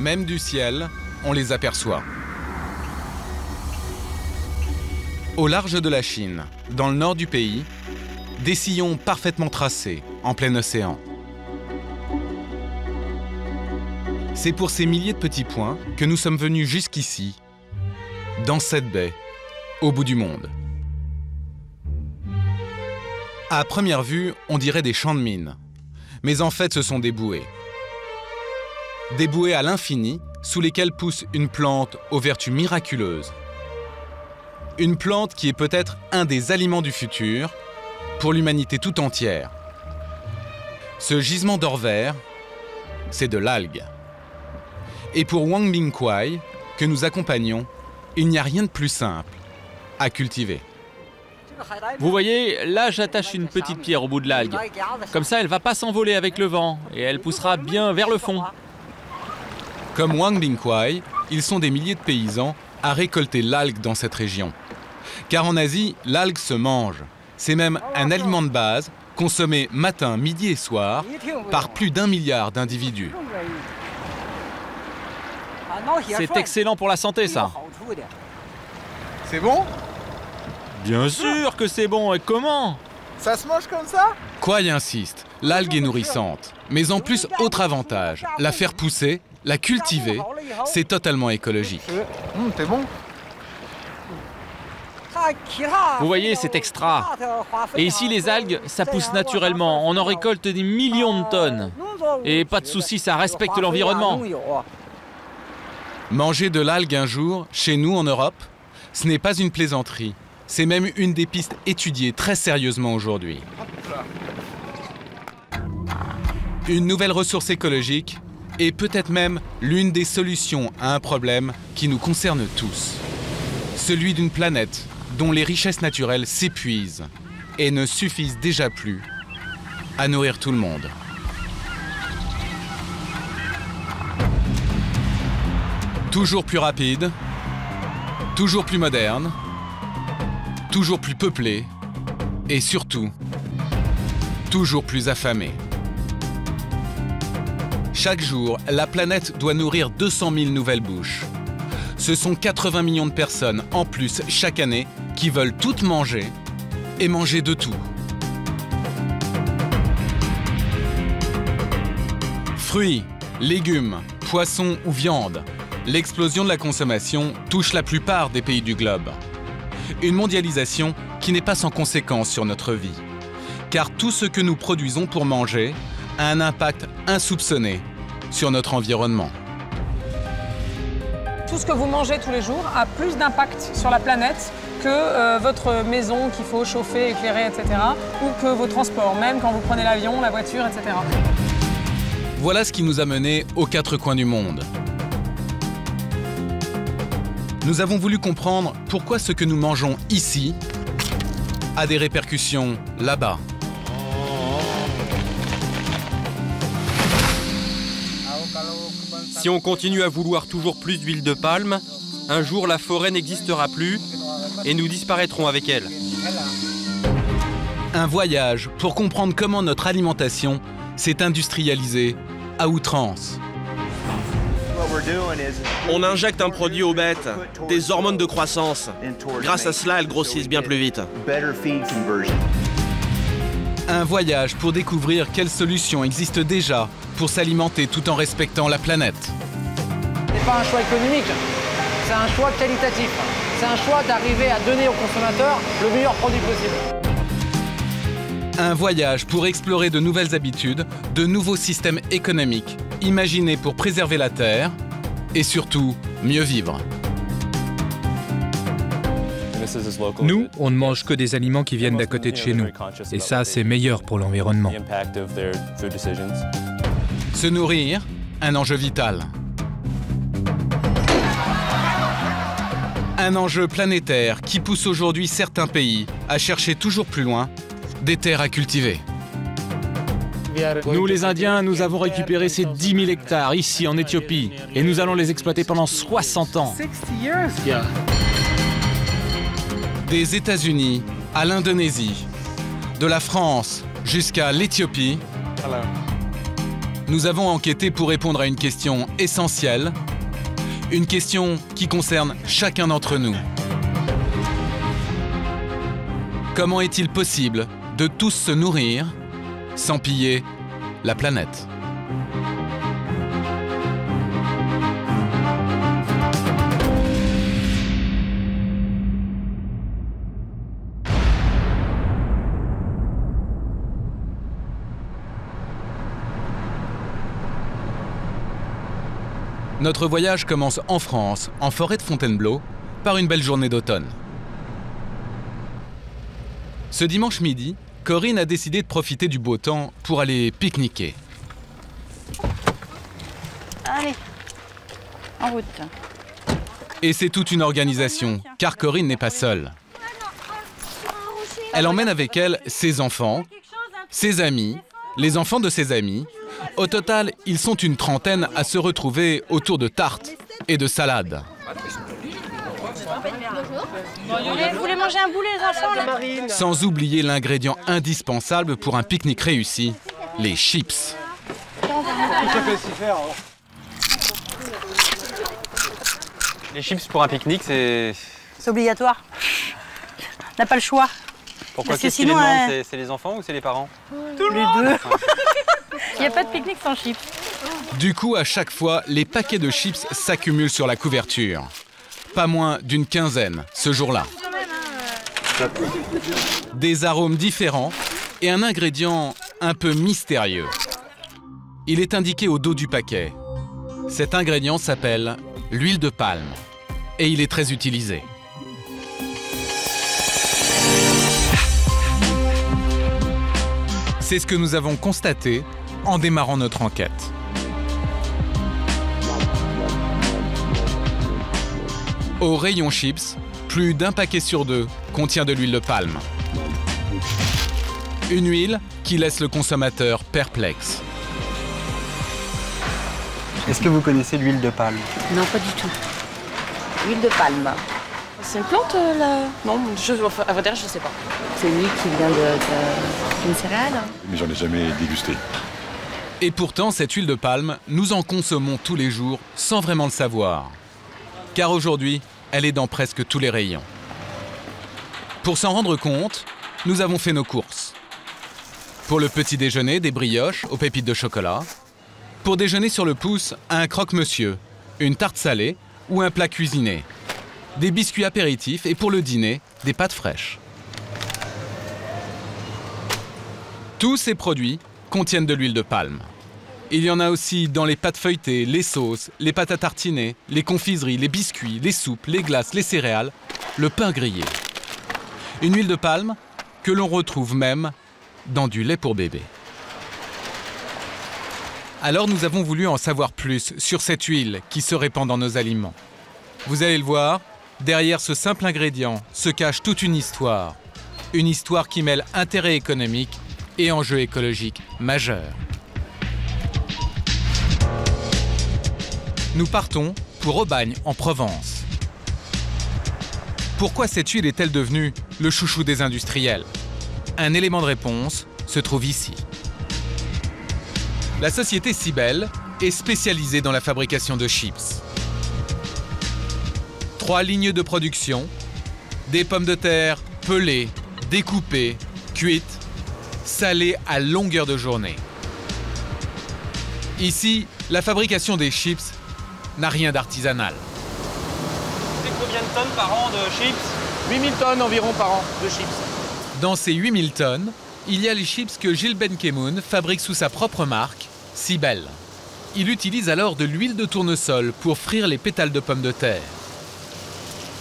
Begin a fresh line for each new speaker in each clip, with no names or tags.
Même du ciel, on les aperçoit. Au large de la Chine, dans le nord du pays, des sillons parfaitement tracés, en plein océan. C'est pour ces milliers de petits points que nous sommes venus jusqu'ici, dans cette baie, au bout du monde. À première vue, on dirait des champs de mines. Mais en fait, ce sont des bouées. Des bouées à l'infini, sous lesquelles pousse une plante aux vertus miraculeuses. Une plante qui est peut-être un des aliments du futur pour l'humanité tout entière. Ce gisement d'or vert, c'est de l'algue. Et pour Wang Bingkwai, que nous accompagnons, il n'y a rien de plus simple à cultiver.
Vous voyez, là j'attache une petite pierre au bout de l'algue. Comme ça, elle ne va pas s'envoler avec le vent et elle poussera bien vers le fond.
Comme Wang Bingkwai, ils sont des milliers de paysans à récolter l'algue dans cette région. Car en Asie, l'algue se mange. C'est même un aliment de base, consommé matin, midi et soir, par plus d'1 milliard d'individus.
C'est excellent pour la santé, ça.
C'est bon?
Bien sûr que c'est bon, et comment?
Ça se mange comme ça?
Kwai insiste, l'algue est nourrissante. Mais en plus, autre avantage, la faire pousser, la cultiver, c'est totalement écologique.
C'est bon.
Vous voyez, c'est extra. Et ici, les algues, ça pousse naturellement. On en récolte des millions de tonnes. Et pas de souci, ça respecte l'environnement.
Manger de l'algue un jour, chez nous en Europe, ce n'est pas une plaisanterie. C'est même une des pistes étudiées très sérieusement aujourd'hui. Une nouvelle ressource écologique et peut-être même l'une des solutions à un problème qui nous concerne tous. Celui d'une planète dont les richesses naturelles s'épuisent et ne suffisent déjà plus à nourrir tout le monde. Toujours plus rapide, toujours plus moderne, toujours plus peuplé et surtout, toujours plus affamé. Chaque jour, la planète doit nourrir 200 000 nouvelles bouches. Ce sont 80 millions de personnes en plus chaque année qui veulent toutes manger et manger de tout. Fruits, légumes, poissons ou viande, l'explosion de la consommation touche la plupart des pays du globe. Une mondialisation qui n'est pas sans conséquences sur notre vie. Car tout ce que nous produisons pour manger a un impact insoupçonné sur notre environnement.
Tout ce que vous mangez tous les jours a plus d'impact sur la planète que votre maison qu'il faut chauffer, éclairer, etc. ou que vos transports, même quand vous prenez l'avion, la voiture, etc.
Voilà ce qui nous a menés aux quatre coins du monde. Nous avons voulu comprendre pourquoi ce que nous mangeons ici a des répercussions là-bas.
Si on continue à vouloir toujours plus d'huile de palme, un jour la forêt n'existera plus et nous disparaîtrons avec elle.
Un voyage pour comprendre comment notre alimentation s'est industrialisée à outrance.
On injecte un produit aux bêtes, des hormones de croissance. Grâce à cela, elles grossissent bien plus vite.
Un voyage pour découvrir quelles solutions existent déjà pour s'alimenter tout en respectant la planète.
C'est pas un choix économique, c'est un choix qualitatif. C'est un choix d'arriver à donner aux consommateurs le meilleur produit possible.
Un voyage pour explorer de nouvelles habitudes, de nouveaux systèmes économiques, imaginés pour préserver la Terre et surtout mieux vivre.
Nous, on ne mange que des aliments qui viennent d'à côté de chez nous. Et ça, c'est meilleur pour l'environnement.
Se nourrir, un enjeu vital. Un enjeu planétaire qui pousse aujourd'hui certains pays à chercher toujours plus loin des terres à cultiver.
Nous, les Indiens, nous avons récupéré ces 10 000 hectares ici en Éthiopie et nous allons les exploiter pendant 60 ans.
Des États-Unis à l'Indonésie, de la France jusqu'à l'Éthiopie, nous avons enquêté pour répondre à une question essentielle, une question qui concerne chacun d'entre nous. Comment est-il possible de tous se nourrir sans piller la planète ? Notre voyage commence en France, en forêt de Fontainebleau, par une belle journée d'automne. Ce dimanche midi, Corinne a décidé de profiter du beau temps pour aller pique-niquer.
Allez, en route.
Et c'est toute une organisation, car Corinne n'est pas seule. Elle emmène avec elle ses enfants, ses amis, les enfants de ses amis. Au total, ils sont une trentaine à se retrouver autour de tartes et de salades.
Vous voulez manger un boulet, les enfants, là ?
Sans oublier l'ingrédient indispensable pour un pique-nique réussi, les chips.
Les chips pour un pique-nique, c'est
obligatoire. On n'a pas le choix.
Pourquoi?
Parce que
Qu'est-ce qui les
sinon,
demande? C'est les enfants ou c'est les parents?
Les deux. Il n'y a pas de pique-nique sans chips.
Du coup, à chaque fois, les paquets de chips s'accumulent sur la couverture. Pas moins d'une quinzaine ce jour-là. Des arômes différents et un ingrédient un peu mystérieux. Il est indiqué au dos du paquet. Cet ingrédient s'appelle l'huile de palme et il est très utilisé. C'est ce que nous avons constaté en démarrant notre enquête. Au rayon chips, plus d'un paquet sur deux contient de l'huile de palme. Une huile qui laisse le consommateur perplexe.
Est-ce que vous connaissez l'huile de palme?
Non, pas du tout. Huile de palme.
C'est une plante, là? Non, à vrai dire, je sais pas.
C'est une huile qui vient d'une céréale.
Mais j'en ai jamais dégusté.
Et pourtant, cette huile de palme, nous en consommons tous les jours sans vraiment le savoir. Car aujourd'hui, elle est dans presque tous les rayons. Pour s'en rendre compte, nous avons fait nos courses. Pour le petit déjeuner, des brioches aux pépites de chocolat. Pour déjeuner sur le pouce, un croque-monsieur, une tarte salée ou un plat cuisiné. Des biscuits apéritifs et pour le dîner, des pâtes fraîches. Tous ces produits contiennent de l'huile de palme. Il y en a aussi dans les pâtes feuilletées, les sauces, les pâtes à tartiner, les confiseries, les biscuits, les soupes, les glaces, les céréales, le pain grillé. Une huile de palme que l'on retrouve même dans du lait pour bébé. Alors nous avons voulu en savoir plus sur cette huile qui se répand dans nos aliments. Vous allez le voir, derrière ce simple ingrédient se cache toute une histoire. Une histoire qui mêle intérêt économique et enjeux écologiques majeurs. Nous partons pour Aubagne, en Provence. Pourquoi cette huile est-elle devenue le chouchou des industriels? Un élément de réponse se trouve ici. La société Cybelle est spécialisée dans la fabrication de chips. 3 lignes de production, des pommes de terre pelées, découpées, cuites, salées à longueur de journée. Ici, la fabrication des chips n'a rien d'artisanal.
C'est combien de tonnes par an de chips?
8000 tonnes environ par an de chips.
Dans ces 8000 tonnes, il y a les chips que Gilles Benkemoun fabrique sous sa propre marque, Cybelle. Il utilise alors de l'huile de tournesol pour frire les pétales de pommes de terre.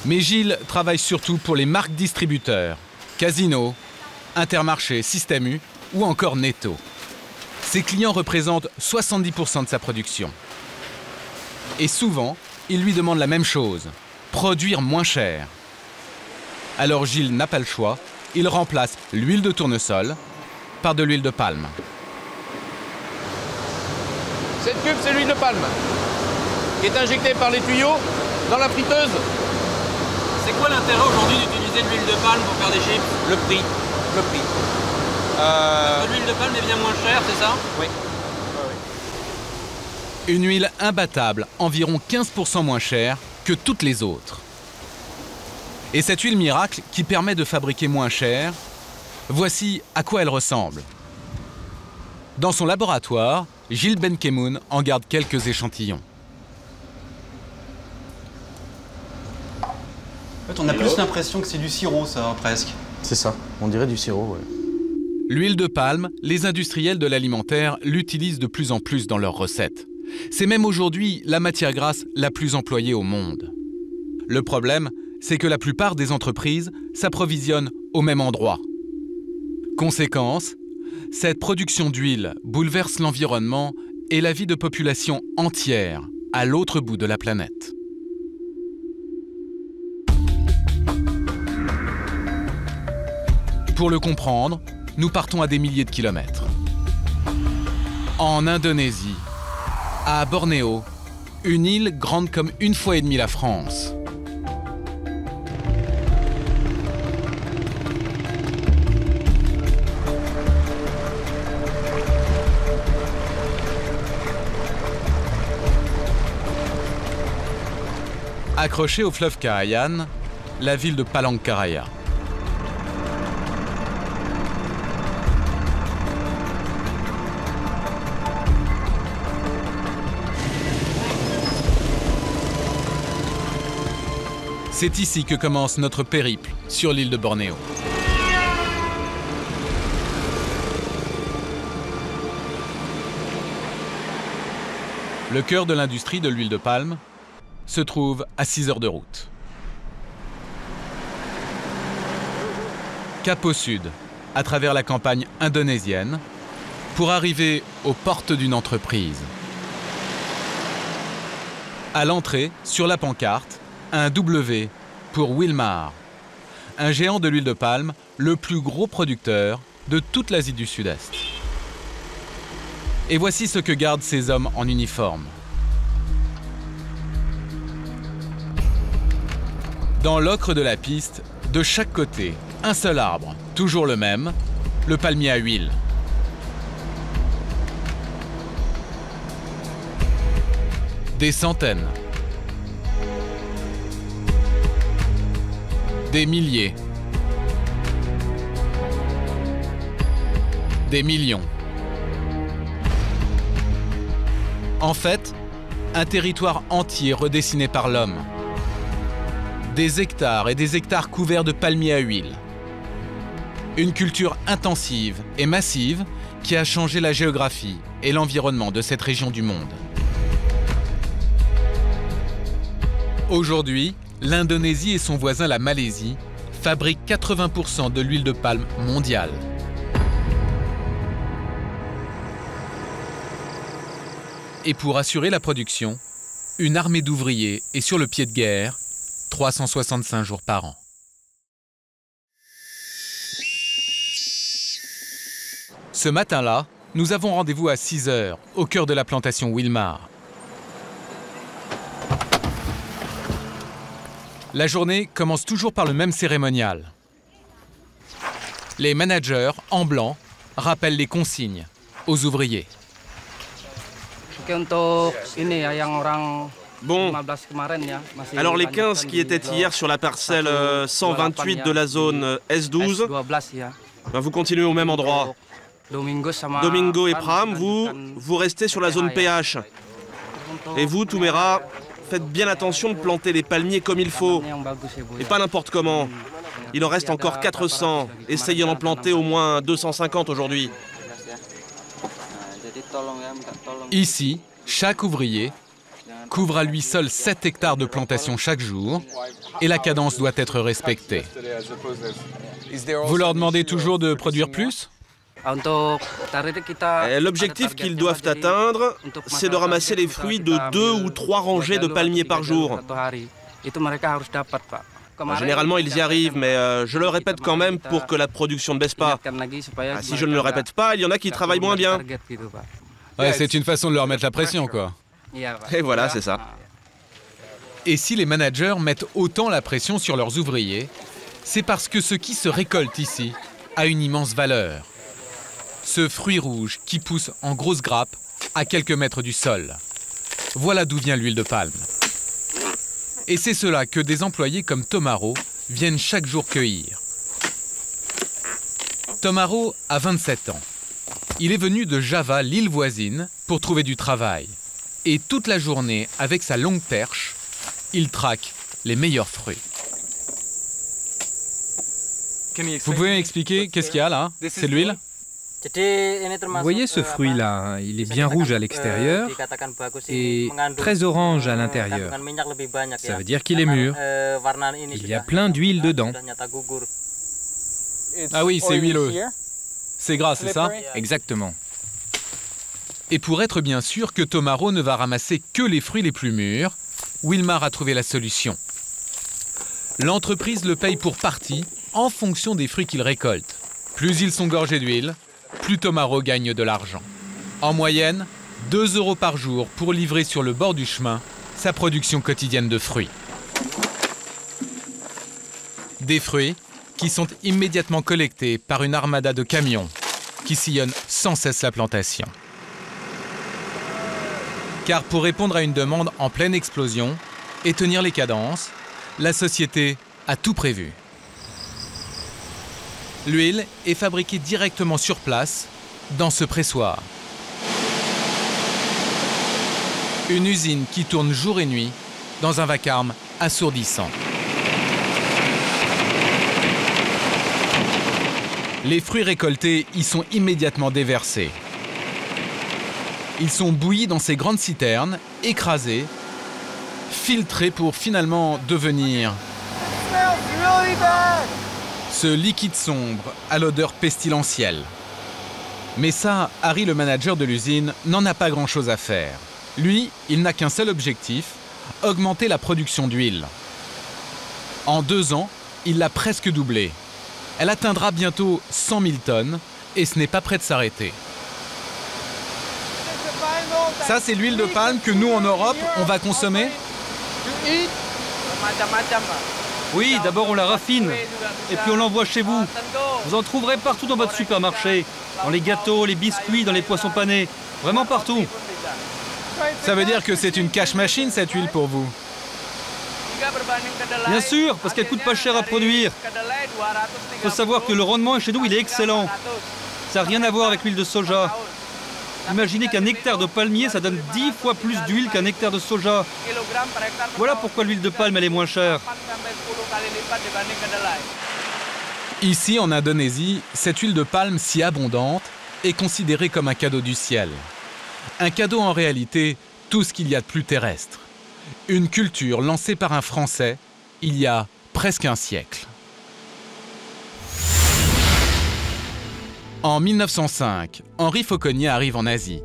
Mais Gilles travaille surtout pour les marques distributeurs, Casino, Intermarché, Système U ou encore Netto. Ses clients représentent 70% de sa production. Et souvent, ils lui demandent la même chose, produire moins cher. Alors Gilles n'a pas le choix, il remplace l'huile de tournesol par de l'huile de palme.
Cette cube, c'est l'huile de palme qui est injectée par les tuyaux dans la friteuse.
C'est quoi l'intérêt aujourd'hui d'utiliser de l'huile de palme pour faire des chips?
Le prix.
Parce que l'huile de palme est bien moins chère, c'est ça?
Oui.
Une huile imbattable, environ 15% moins chère que toutes les autres. Et cette huile miracle qui permet de fabriquer moins cher, voici à quoi elle ressemble. Dans son laboratoire, Gilles Benkemoun en garde quelques échantillons.
En fait, on a plus l'impression que c'est du sirop, ça, presque.
C'est ça, on dirait du sirop, ouais.
L'huile de palme, les industriels de l'alimentaire l'utilisent de plus en plus dans leurs recettes. C'est même aujourd'hui la matière grasse la plus employée au monde. Le problème, c'est que la plupart des entreprises s'approvisionnent au même endroit. Conséquence, cette production d'huile bouleverse l'environnement et la vie de populations entières à l'autre bout de la planète. Pour le comprendre, nous partons à des milliers de kilomètres. En Indonésie, à Bornéo, une île grande comme 1,5 fois la France. Accrochée au fleuve Kahayan, la ville de Palangkaraya. C'est ici que commence notre périple sur l'île de Bornéo. Le cœur de l'industrie de l'huile de palme se trouve à 6 heures de route. Cap au sud, à travers la campagne indonésienne, pour arriver aux portes d'une entreprise. À l'entrée, sur la pancarte, un W pour Wilmar, un géant de l'huile de palme, le plus gros producteur de toute l'Asie du Sud-Est. Et voici ce que gardent ces hommes en uniforme. Dans l'ocre de la piste, de chaque côté, un seul arbre, toujours le même, le palmier à huile. Des centaines. Des milliers. Des millions. En fait, un territoire entier redessiné par l'homme. Des hectares et des hectares couverts de palmiers à huile. Une culture intensive et massive qui a changé la géographie et l'environnement de cette région du monde. Aujourd'hui, l'Indonésie et son voisin la Malaisie fabriquent 80% de l'huile de palme mondiale. Et pour assurer la production, une armée d'ouvriers est sur le pied de guerre 365 jours par an. Ce matin-là, nous avons rendez-vous à 6 heures, au cœur de la plantation Wilmar. La journée commence toujours par le même cérémonial. Les managers, en blanc, rappellent les consignes aux ouvriers.
Bon, alors les 15 qui étaient hier sur la parcelle 128 de la zone S12, ben vous continuez au même endroit. Domingo et Pram, vous restez sur la zone PH. Et vous, Toumera, faites bien attention de planter les palmiers comme il faut, et pas n'importe comment. Il en reste encore 400, essayez d'en planter au moins 250 aujourd'hui.
Ici, chaque ouvrier couvre à lui seul 7 hectares de plantation chaque jour, et la cadence doit être respectée. Vous leur demandez toujours de produire plus ?
L'objectif qu'ils doivent atteindre, c'est de ramasser les fruits de 2 ou 3 rangées de palmiers par jour. Généralement, ils y arrivent, mais je le répète quand même pour que la production ne baisse pas. Si je ne le répète pas, il y en a qui travaillent moins bien.
Ouais, c'est une façon de leur mettre la pression, quoi.
Et voilà, c'est ça.
Et si les managers mettent autant la pression sur leurs ouvriers, c'est parce que ce qui se récolte ici a une immense valeur. Ce fruit rouge qui pousse en grosses grappes à quelques mètres du sol. voilà d'où vient l'huile de palme. Et c'est cela que des employés comme Tomaro viennent chaque jour cueillir. Tomaro a 27 ans. Il est venu de Java, l'île voisine, pour trouver du travail. Et toute la journée, avec sa longue perche, il traque les meilleurs fruits.
Vous pouvez m'expliquer qu'est-ce qu'il y a là? C'est l'huile?
Vous voyez ce fruit-là, il est bien rouge à l'extérieur et très orange à l'intérieur. Ça veut dire qu'il est mûr. Il y a plein d'huile dedans.
Ah oui, c'est huileux. C'est gras, c'est ça?
Exactement.
Et pour être bien sûr que Tomaro ne va ramasser que les fruits les plus mûrs, Wilmar a trouvé la solution. L'entreprise le paye pour partie en fonction des fruits qu'il récolte. Plus ils sont gorgés d'huile, plus Tomaro gagne de l'argent. En moyenne, 2 € par jour pour livrer sur le bord du chemin sa production quotidienne de fruits. Des fruits qui sont immédiatement collectés par une armada de camions qui sillonnent sans cesse la plantation. Car pour répondre à une demande en pleine explosion et tenir les cadences, la société a tout prévu. L'huile est fabriquée directement sur place, dans ce pressoir. Une usine qui tourne jour et nuit, dans un vacarme assourdissant. Les fruits récoltés y sont immédiatement déversés. Ils sont bouillis dans ces grandes citernes, écrasés, filtrés pour finalement devenir ce liquide sombre à l'odeur pestilentielle. Mais ça, Harry, le manager de l'usine, n'en a pas grand-chose à faire. Lui, il n'a qu'un seul objectif, augmenter la production d'huile. En 2 ans, il l'a presque doublée. Elle atteindra bientôt 100 000 tonnes et ce n'est pas près de s'arrêter. Ça, c'est l'huile de palme que nous, en Europe, on va consommer?
Oui, d'abord on la raffine, et puis on l'envoie chez vous. Vous en trouverez partout dans votre supermarché. Dans les gâteaux, les biscuits, dans les poissons panés. Vraiment partout.
Ça veut dire que c'est une cash machine, cette huile, pour vous?
Bien sûr, parce qu'elle coûte pas cher à produire. Il faut savoir que le rendement chez nous, il est excellent. Ça n'a rien à voir avec l'huile de soja. Imaginez qu'un hectare de palmier, ça donne 10 fois plus d'huile qu'un hectare de soja. Voilà pourquoi l'huile de palme, elle est moins chère.
Ici, en Indonésie, cette huile de palme si abondante est considérée comme un cadeau du ciel. Un cadeau en réalité, tout ce qu'il y a de plus terrestre. Une culture lancée par un Français il y a presque un siècle. En 1905, Henri Fauconnier arrive en Asie.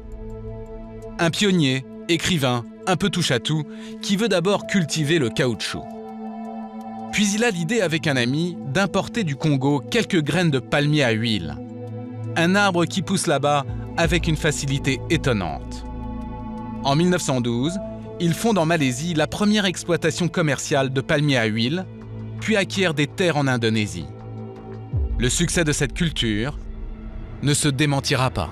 Un pionnier, écrivain, un peu touche-à-tout, qui veut d'abord cultiver le caoutchouc. Puis il a l'idée avec un ami d'importer du Congo quelques graines de palmier à huile. Un arbre qui pousse là-bas avec une facilité étonnante. En 1912, il fonde en Malaisie la première exploitation commerciale de palmier à huile, puis acquiert des terres en Indonésie. Le succès de cette culture ne se démentira pas.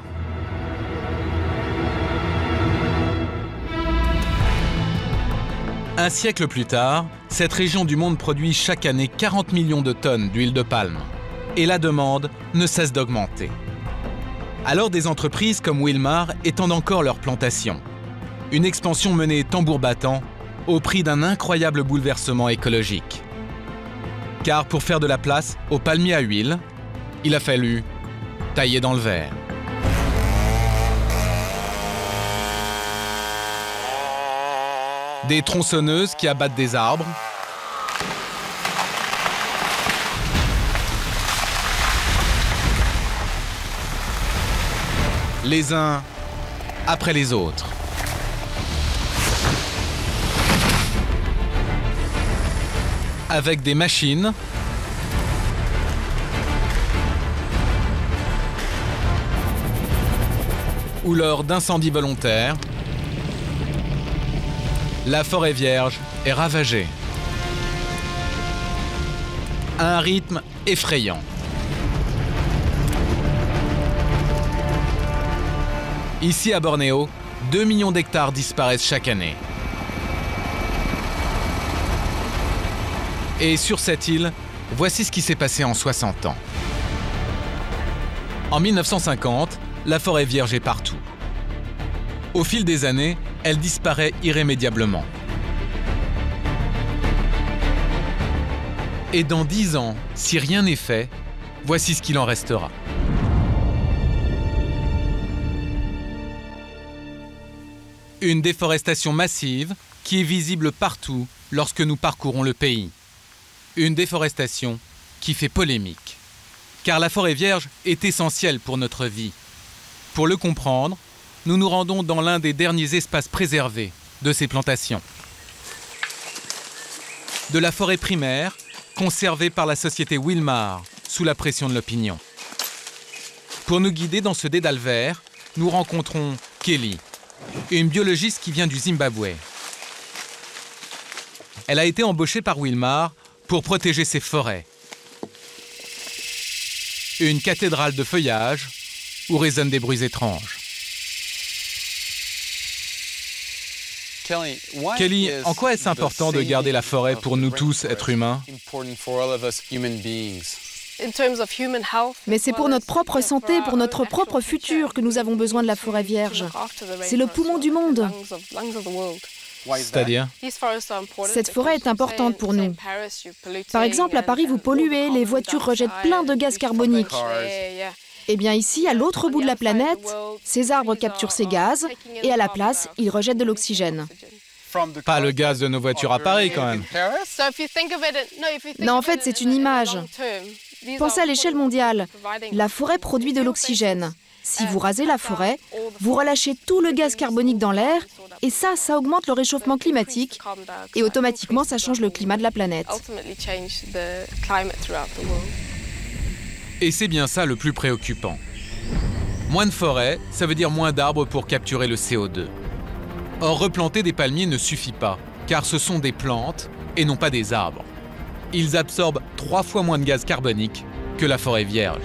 Un siècle plus tard, cette région du monde produit chaque année 40 millions de tonnes d'huile de palme. Et la demande ne cesse d'augmenter. Alors des entreprises comme Wilmar étendent encore leurs plantations. Une expansion menée tambour battant au prix d'un incroyable bouleversement écologique. Car pour faire de la place au palmier à huile, il a fallu tailler dans le verre. Des tronçonneuses qui abattent des arbres. Les uns après les autres. Avec des machines ou lors d'incendies volontaires, la forêt vierge est ravagée. À un rythme effrayant. Ici à Bornéo, 2 millions d'hectares disparaissent chaque année. Et sur cette île, voici ce qui s'est passé en 60 ans. En 1950, la forêt vierge est partout. Au fil des années, elle disparaît irrémédiablement. Et dans 10 ans, si rien n'est fait, voici ce qu'il en restera. Une déforestation massive qui est visible partout lorsque nous parcourons le pays. Une déforestation qui fait polémique. Car la forêt vierge est essentielle pour notre vie. Pour le comprendre, nous nous rendons dans l'un des derniers espaces préservés de ces plantations. De la forêt primaire, conservée par la société Wilmar, sous la pression de l'opinion. Pour nous guider dans ce dédale vert, nous rencontrons Kelly, une biologiste qui vient du Zimbabwe. Elle a été embauchée par Wilmar pour protéger ses forêts. Une cathédrale de feuillage où résonnent des bruits étranges. Kelly, en quoi est-ce important de garder la forêt pour nous tous, êtres humains?
Mais c'est pour notre propre santé, pour notre propre futur que nous avons besoin de la forêt vierge. C'est le poumon du monde.
C'est-à-dire?
Cette forêt est importante pour nous. Par exemple, à Paris, vous polluez, les voitures rejettent plein de gaz carboniques. Eh bien ici, à l'autre bout de la planète, ces arbres capturent ces gaz et à la place, ils rejettent de l'oxygène.
Pas le gaz de nos voitures à Paris quand même.
Non, en fait, c'est une image. Pensez à l'échelle mondiale. La forêt produit de l'oxygène. Si vous rasez la forêt, vous relâchez tout le gaz carbonique dans l'air et ça augmente le réchauffement climatique et automatiquement, ça change le climat de la planète.
Et c'est bien ça le plus préoccupant. Moins de forêt, ça veut dire moins d'arbres pour capturer le CO2. Or, replanter des palmiers ne suffit pas, car ce sont des plantes et non pas des arbres. Ils absorbent 3 fois moins de gaz carbonique que la forêt vierge.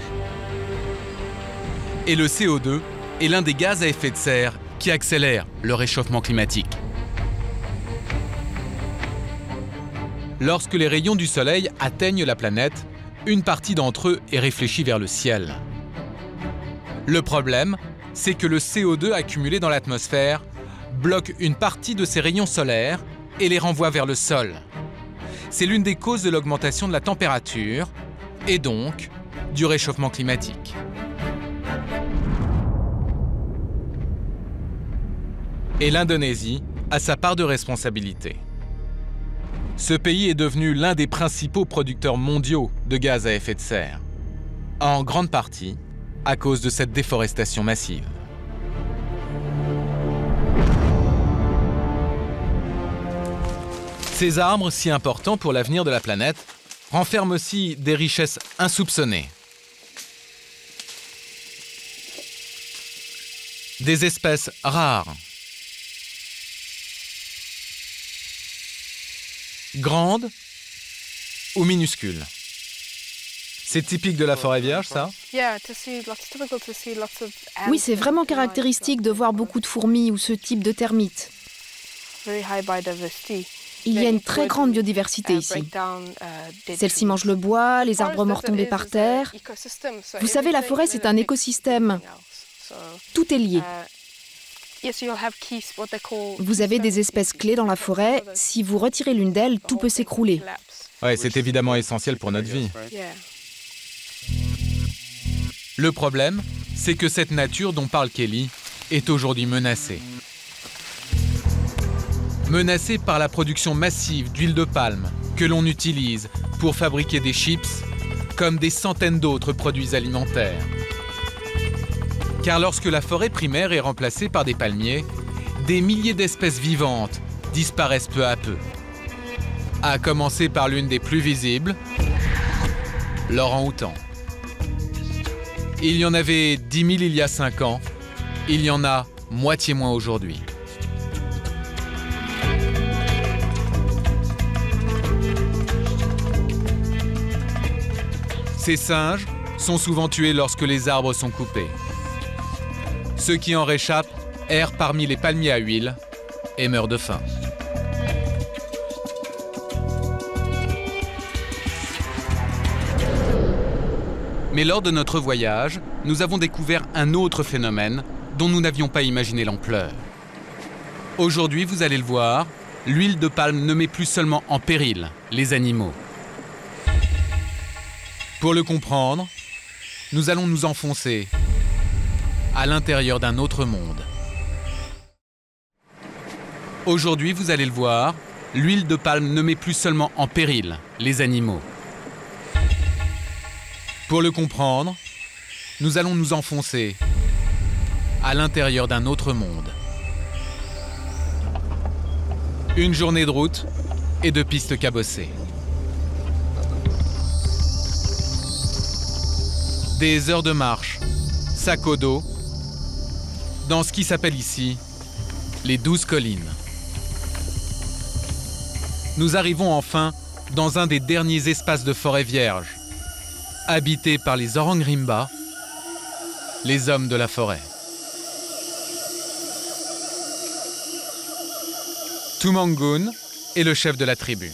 Et le CO2 est l'un des gaz à effet de serre qui accélère le réchauffement climatique. Lorsque les rayons du soleil atteignent la planète, une partie d'entre eux est réfléchie vers le ciel. Le problème, c'est que le CO2 accumulé dans l'atmosphère bloque une partie de ces rayons solaires et les renvoie vers le sol. C'est l'une des causes de l'augmentation de la température et donc du réchauffement climatique. Et l'Indonésie a sa part de responsabilité. Ce pays est devenu l'un des principaux producteurs mondiaux de gaz à effet de serre, en grande partie à cause de cette déforestation massive. Ces arbres, si importants pour l'avenir de la planète, renferment aussi des richesses insoupçonnées. Des espèces rares, grandes ou minuscules. C'est typique de la forêt vierge, ça?
Oui, c'est vraiment caractéristique de voir beaucoup de fourmis ou ce type de termites. Il y a une très grande biodiversité ici. Celles-ci mangent le bois, les arbres morts tombés par terre. Vous savez, la forêt, c'est un écosystème. Tout est lié. Vous avez des espèces clés dans la forêt. Si vous retirez l'une d'elles, tout peut s'écrouler.
Ouais, c'est évidemment essentiel pour notre vie. Le problème, c'est que cette nature dont parle Kelly est aujourd'hui menacée. Menacée par la production massive d'huile de palme que l'on utilise pour fabriquer des chips, comme des centaines d'autres produits alimentaires. Car lorsque la forêt primaire est remplacée par des palmiers, des milliers d'espèces vivantes disparaissent peu à peu. À commencer par l'une des plus visibles, l'orang-outan. Il y en avait 10 000 il y a 5 ans, il y en a moitié moins aujourd'hui. Ces singes sont souvent tués lorsque les arbres sont coupés. Ceux qui en réchappent errent parmi les palmiers à huile et meurent de faim. Mais lors de notre voyage, nous avons découvert un autre phénomène dont nous n'avions pas imaginé l'ampleur. Aujourd'hui, vous allez le voir, l'huile de palme ne met plus seulement en péril les animaux. Pour le comprendre, nous allons nous enfoncer à l'intérieur d'un autre monde. Aujourd'hui, vous allez le voir, l'huile de palme ne met plus seulement en péril les animaux. Pour le comprendre, nous allons nous enfoncer à l'intérieur d'un autre monde. Une journée de route et de pistes cabossées. Des heures de marche, sac au dos, dans ce qui s'appelle ici les 12 collines. Nous arrivons enfin dans un des derniers espaces de forêt vierge, habité par les Orang Rimba, les hommes de la forêt. Tumangun est le chef de la tribu.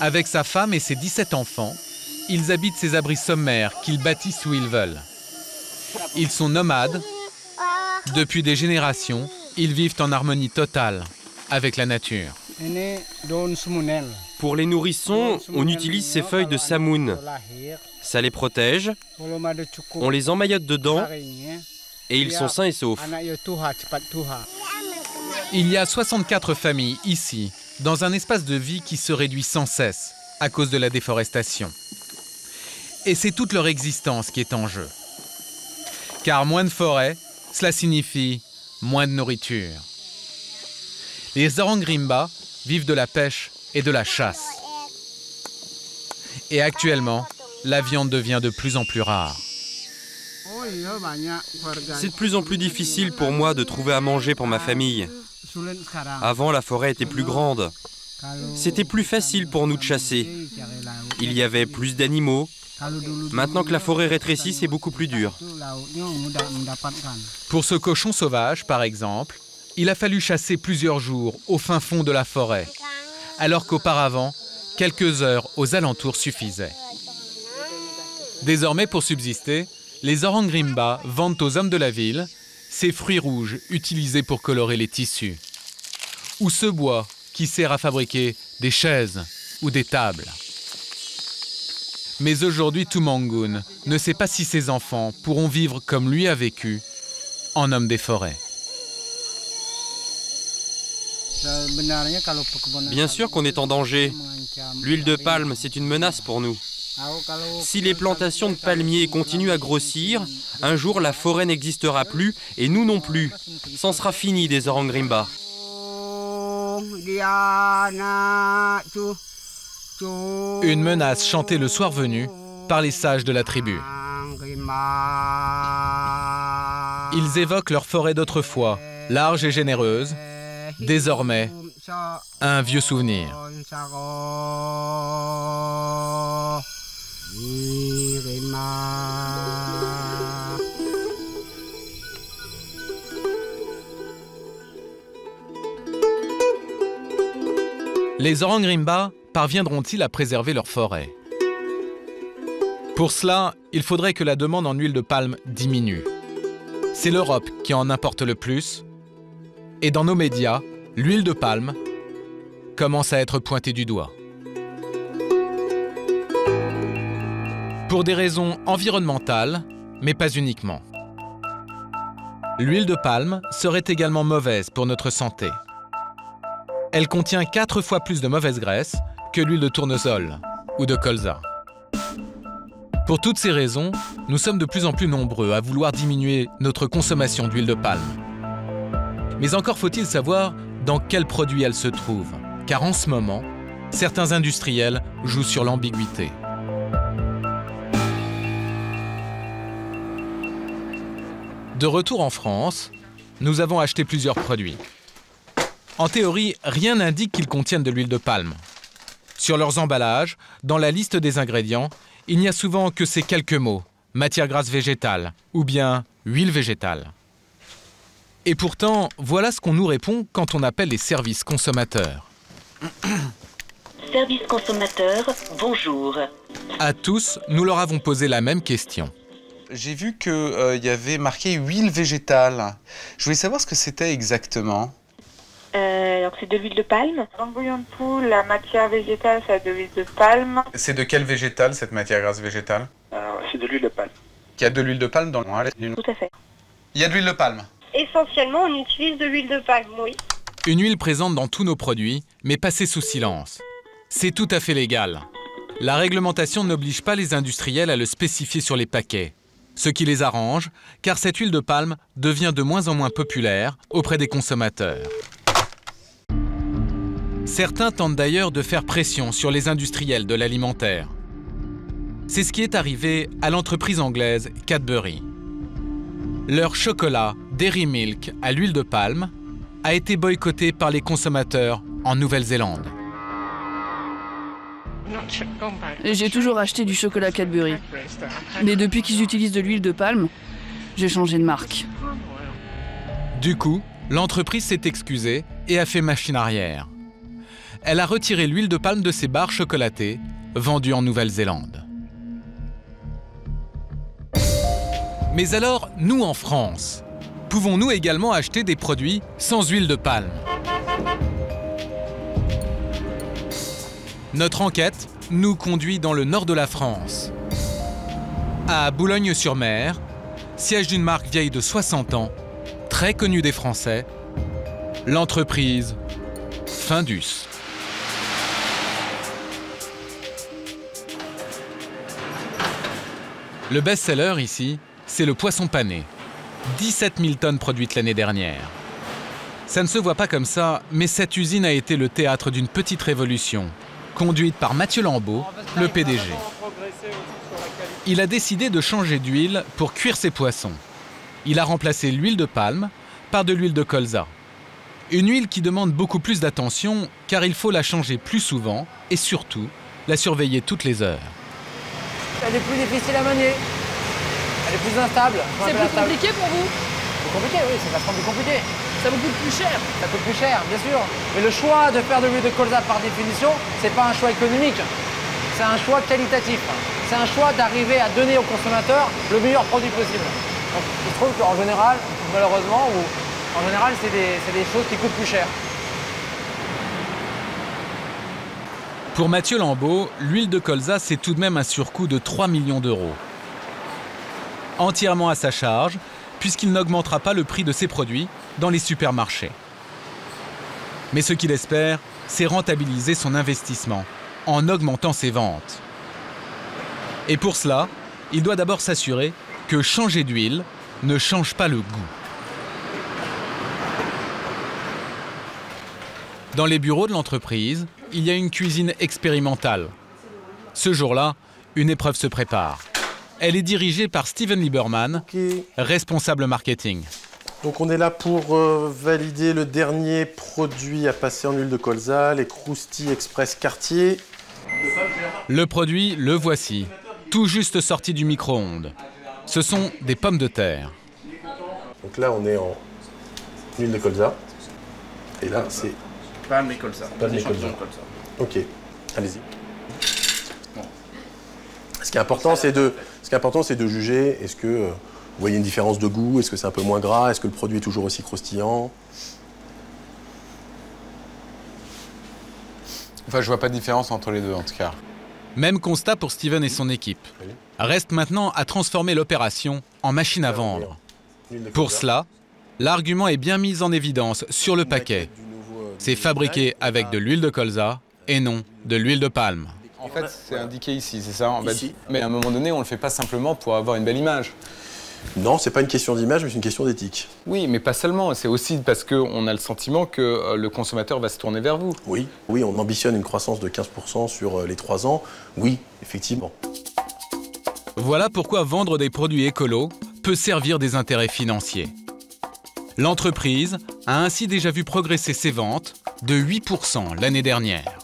Avec sa femme et ses 17 enfants, ils habitent ces abris sommaires qu'ils bâtissent où ils veulent. Ils sont nomades. Depuis des générations, ils vivent en harmonie totale avec la nature.
Pour les nourrissons, on utilise ces feuilles de samoun. Ça les protège, on les emmaillote dedans et ils sont sains et saufs.
Il y a 64 familles ici, dans un espace de vie qui se réduit sans cesse à cause de la déforestation. Et c'est toute leur existence qui est en jeu. Car moins de forêt, cela signifie moins de nourriture. Les Orang Rimba vivent de la pêche et de la chasse. Et actuellement, la viande devient de plus en plus rare.
C'est de plus en plus difficile pour moi de trouver à manger pour ma famille. Avant, la forêt était plus grande. C'était plus facile pour nous de chasser. Il y avait plus d'animaux. Maintenant que la forêt rétrécit, c'est beaucoup plus dur.
Pour ce cochon sauvage, par exemple, il a fallu chasser plusieurs jours au fin fond de la forêt, alors qu'auparavant, quelques heures aux alentours suffisaient. Désormais, pour subsister, les Orang Rimba vendent aux hommes de la ville ces fruits rouges utilisés pour colorer les tissus, ou ce bois qui sert à fabriquer des chaises ou des tables. Mais aujourd'hui, Tumangun ne sait pas si ses enfants pourront vivre comme lui a vécu, en homme des forêts.
Bien sûr qu'on est en danger. L'huile de palme, c'est une menace pour nous. Si les plantations de palmiers continuent à grossir, un jour la forêt n'existera plus et nous non plus. C'en sera fini des Orang Rimba.
Une menace chantée le soir venu par les sages de la tribu. Ils évoquent leur forêt d'autrefois, large et généreuse, désormais un vieux souvenir. Les Orang Rimba parviendront-ils à préserver leur forêt? Pour cela, il faudrait que la demande en huile de palme diminue. C'est l'Europe qui en importe le plus. Et dans nos médias, l'huile de palme commence à être pointée du doigt. Pour des raisons environnementales, mais pas uniquement. L'huile de palme serait également mauvaise pour notre santé. Elle contient 4 fois plus de mauvaise graisse que l'huile de tournesol ou de colza. Pour toutes ces raisons, nous sommes de plus en plus nombreux à vouloir diminuer notre consommation d'huile de palme. Mais encore faut-il savoir dans quels produits elle se trouve, car en ce moment, certains industriels jouent sur l'ambiguïté. De retour en France, nous avons acheté plusieurs produits. En théorie, rien n'indique qu'ils contiennent de l'huile de palme. Sur leurs emballages, dans la liste des ingrédients, il n'y a souvent que ces quelques mots, matière grasse végétale ou bien huile végétale. Et pourtant, voilà ce qu'on nous répond quand on appelle les services consommateurs.
Service consommateur, bonjour.
À tous, nous leur avons posé la même question.
J'ai vu qu'il y avait marqué huile végétale. Je voulais savoir ce que c'était exactement.
Alors c'est de l'huile de palme. Dans le bouillon de poule, la matière végétale, c'est de l'huile de palme.
C'est de quel végétal, cette matière grasse végétale?
C'est de l'huile de palme.
Il y a de l'huile de palme dans le...
Tout à fait.
Il y a de l'huile de palme?
Essentiellement, on utilise de l'huile de palme, oui.
Une huile présente dans tous nos produits, mais passée sous silence. C'est tout à fait légal. La réglementation n'oblige pas les industriels à le spécifier sur les paquets. Ce qui les arrange, car cette huile de palme devient de moins en moins populaire auprès des consommateurs. Certains tentent d'ailleurs de faire pression sur les industriels de l'alimentaire. C'est ce qui est arrivé à l'entreprise anglaise Cadbury. Leur chocolat Dairy Milk à l'huile de palme a été boycotté par les consommateurs en Nouvelle-Zélande.
J'ai toujours acheté du chocolat Cadbury. Mais depuis qu'ils utilisent de l'huile de palme, j'ai changé de marque.
Du coup, l'entreprise s'est excusée et a fait machine arrière. Elle a retiré l'huile de palme de ses barres chocolatées, vendues en Nouvelle-Zélande. Mais alors, nous en France, pouvons-nous également acheter des produits sans huile de palme? Notre enquête nous conduit dans le nord de la France, à Boulogne-sur-Mer, siège d'une marque vieille de 60 ans, très connue des Français, l'entreprise Findus. Le best-seller ici, c'est le poisson pané. 17 000 tonnes produites l'année dernière. Ça ne se voit pas comme ça, mais cette usine a été le théâtre d'une petite révolution, conduite par Mathieu Lambeau, le PDG. Il a décidé de changer d'huile pour cuire ses poissons. Il a remplacé l'huile de palme par de l'huile de colza. Une huile qui demande beaucoup plus d'attention car il faut la changer plus souvent et surtout la surveiller toutes les heures.
Elle est plus difficile à manier. Elle est plus instable.
C'est plus compliqué pour vous?
C'est compliqué, oui, c'est vachement plus compliqué.
Ça vous coûte plus cher?
Ça coûte plus cher, bien sûr. Mais le choix de faire de l'huile de colza par définition, c'est pas un choix économique. C'est un choix qualitatif. C'est un choix d'arriver à donner au consommateur le meilleur produit possible. Donc, je trouve qu'en général, malheureusement, en général, c'est des choses qui coûtent plus cher.
Pour Mathieu Lambeau, l'huile de colza, c'est tout de même un surcoût de 3 millions d'euros. Entièrement à sa charge, puisqu'il n'augmentera pas le prix de ses produits dans les supermarchés. Mais ce qu'il espère, c'est rentabiliser son investissement en augmentant ses ventes. Et pour cela, il doit d'abord s'assurer que changer d'huile ne change pas le goût. Dans les bureaux de l'entreprise, il y a une cuisine expérimentale. Ce jour-là, une épreuve se prépare. Elle est dirigée par Steven Lieberman, responsable marketing.
Donc on est là pour valider le dernier produit à passer en huile de colza, les Croustilles Express Cartier.
Le produit, le voici, tout juste sorti du micro-ondes. Ce sont des pommes de terre.
Donc là on est en huile de colza. Et là c'est...
Palme et colza.
Palme et colza. Ok, allez-y. Ce qui est important, c'est de juger, est-ce que vous voyez une différence de goût, est-ce que c'est un peu moins gras, est-ce que le produit est toujours aussi croustillant?
Enfin, je vois pas de différence entre les deux en tout cas.
Même constat pour Steven et son équipe. Reste maintenant à transformer l'opération en machine à vendre. Pour cela, l'argument est bien mis en évidence sur le paquet. C'est fabriqué avec de l'huile de colza et non de l'huile de palme.
En fait, c'est indiqué ici, c'est ça? Mais à un moment donné, on le fait pas simplement pour avoir une belle image.
Non, c'est pas une question d'image, mais c'est une question d'éthique.
Oui, mais pas seulement. C'est aussi parce qu'on a le sentiment que le consommateur va se tourner vers vous.
Oui, on ambitionne une croissance de 15% sur les 3 ans. Oui, effectivement.
Voilà pourquoi vendre des produits écolos peut servir des intérêts financiers. L'entreprise a ainsi déjà vu progresser ses ventes de 8% l'année dernière.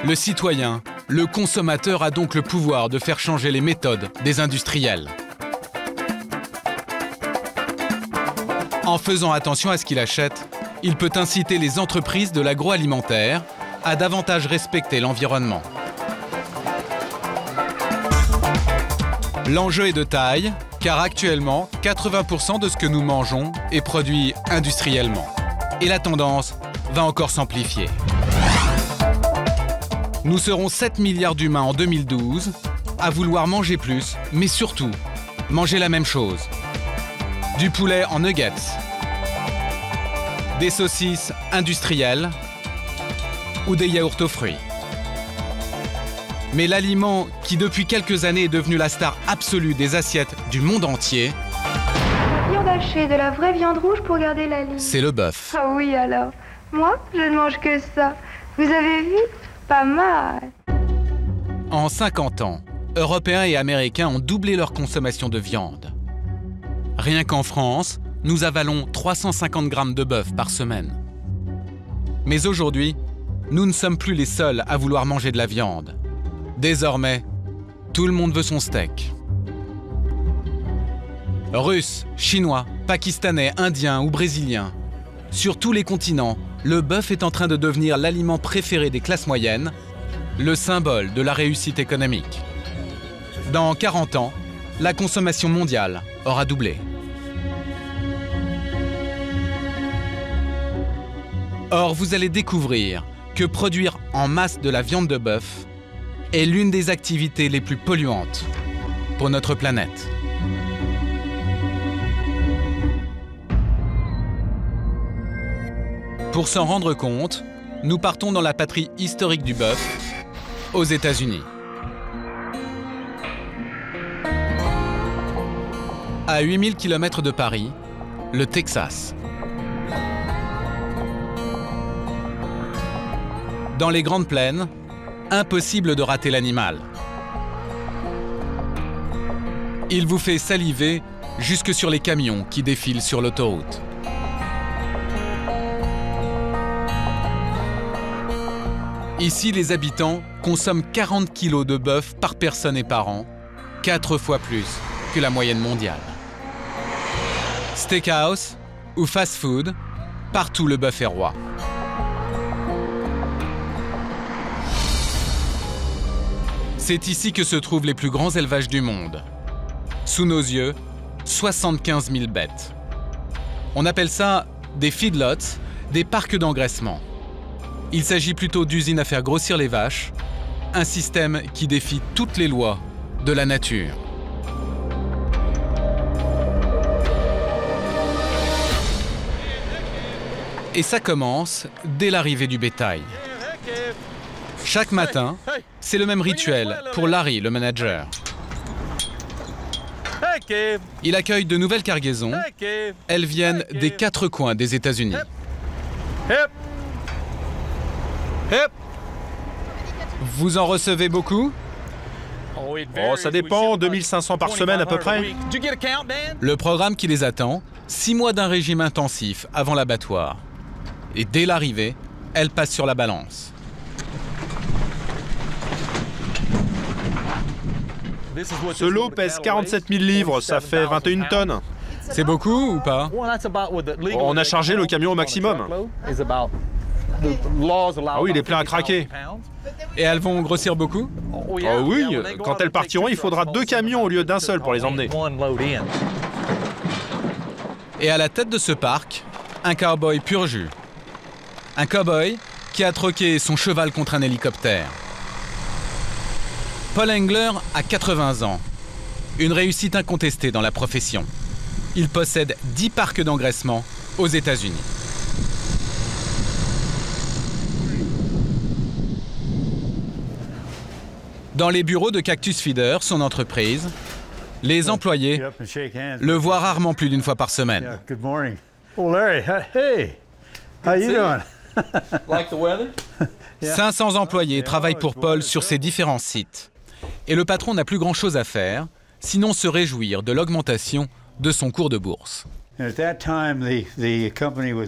Le citoyen, le consommateur a donc le pouvoir de faire changer les méthodes des industriels. En faisant attention à ce qu'il achète, il peut inciter les entreprises de l'agroalimentaire à davantage respecter l'environnement. L'enjeu est de taille, car actuellement, 80% de ce que nous mangeons est produit industriellement. Et la tendance va encore s'amplifier. Nous serons 7 milliards d'humains en 2012 à vouloir manger plus, mais surtout, manger la même chose. Du poulet en nuggets, des saucisses industrielles ou des yaourts aux fruits. Mais l'aliment qui depuis quelques années est devenu la star absolue des assiettes du monde entier,
Viande hachée, de la vraie viande rouge pour garder la ligne.
C'est le bœuf.
Ah oui alors, moi je ne mange que ça. Vous avez vu? Pas mal.
En 50 ans, Européens et Américains ont doublé leur consommation de viande. Rien qu'en France, nous avalons 350 grammes de bœuf par semaine. Mais aujourd'hui, nous ne sommes plus les seuls à vouloir manger de la viande. Désormais, tout le monde veut son steak. Russes, Chinois, Pakistanais, Indiens ou Brésiliens. Sur tous les continents, le bœuf est en train de devenir l'aliment préféré des classes moyennes, le symbole de la réussite économique. Dans 40 ans, la consommation mondiale aura doublé. Or, vous allez découvrir que produire en masse de la viande de bœuf est l'une des activités les plus polluantes pour notre planète. Pour s'en rendre compte, nous partons dans la patrie historique du bœuf, aux États-Unis. À 8000 km de Paris, le Texas. Dans les Grandes Plaines, impossible de rater l'animal. Il vous fait saliver jusque sur les camions qui défilent sur l'autoroute. Ici, les habitants consomment 40 kg de bœuf par personne et par an, 4 fois plus que la moyenne mondiale. Steakhouse ou fast-food, partout le bœuf est roi. C'est ici que se trouvent les plus grands élevages du monde. Sous nos yeux, 75 000 bêtes. On appelle ça des feedlots, des parcs d'engraissement. Il s'agit plutôt d'usines à faire grossir les vaches, un système qui défie toutes les lois de la nature. Et ça commence dès l'arrivée du bétail. Chaque matin, c'est le même rituel pour Larry, le manager. Il accueille de nouvelles cargaisons. Elles viennent des 4 coins des États-Unis. Vous en recevez beaucoup?
Oh, ça dépend, 2500 par semaine à peu près.
Le programme qui les attend, 6 mois d'un régime intensif avant l'abattoir. Et dès l'arrivée, elle passe sur la balance.
Ce lot pèse 47 000 livres, ça fait 21 tonnes.
C'est beaucoup ou pas?
On a chargé le camion au maximum. Ah oui, il est plein à craquer.
Et elles vont grossir beaucoup?
Oh oui, quand elles partiront, il faudra 2 camions au lieu d'un seul pour les emmener.
Et à la tête de ce parc, un cow-boy pur jus. Un cow-boy qui a troqué son cheval contre un hélicoptère. Paul Engler a 80 ans. Une réussite incontestée dans la profession. Il possède 10 parcs d'engraissement aux États-Unis. Dans les bureaux de Cactus Feeder, son entreprise, les employés le voient rarement plus d'une fois par semaine.
Oh Larry, hey, how you doing?
Like the weather? 500 employés travaillent pour Paul sur ses différents sites. Et le patron n'a plus grand-chose à faire, sinon se réjouir de l'augmentation de son cours de bourse.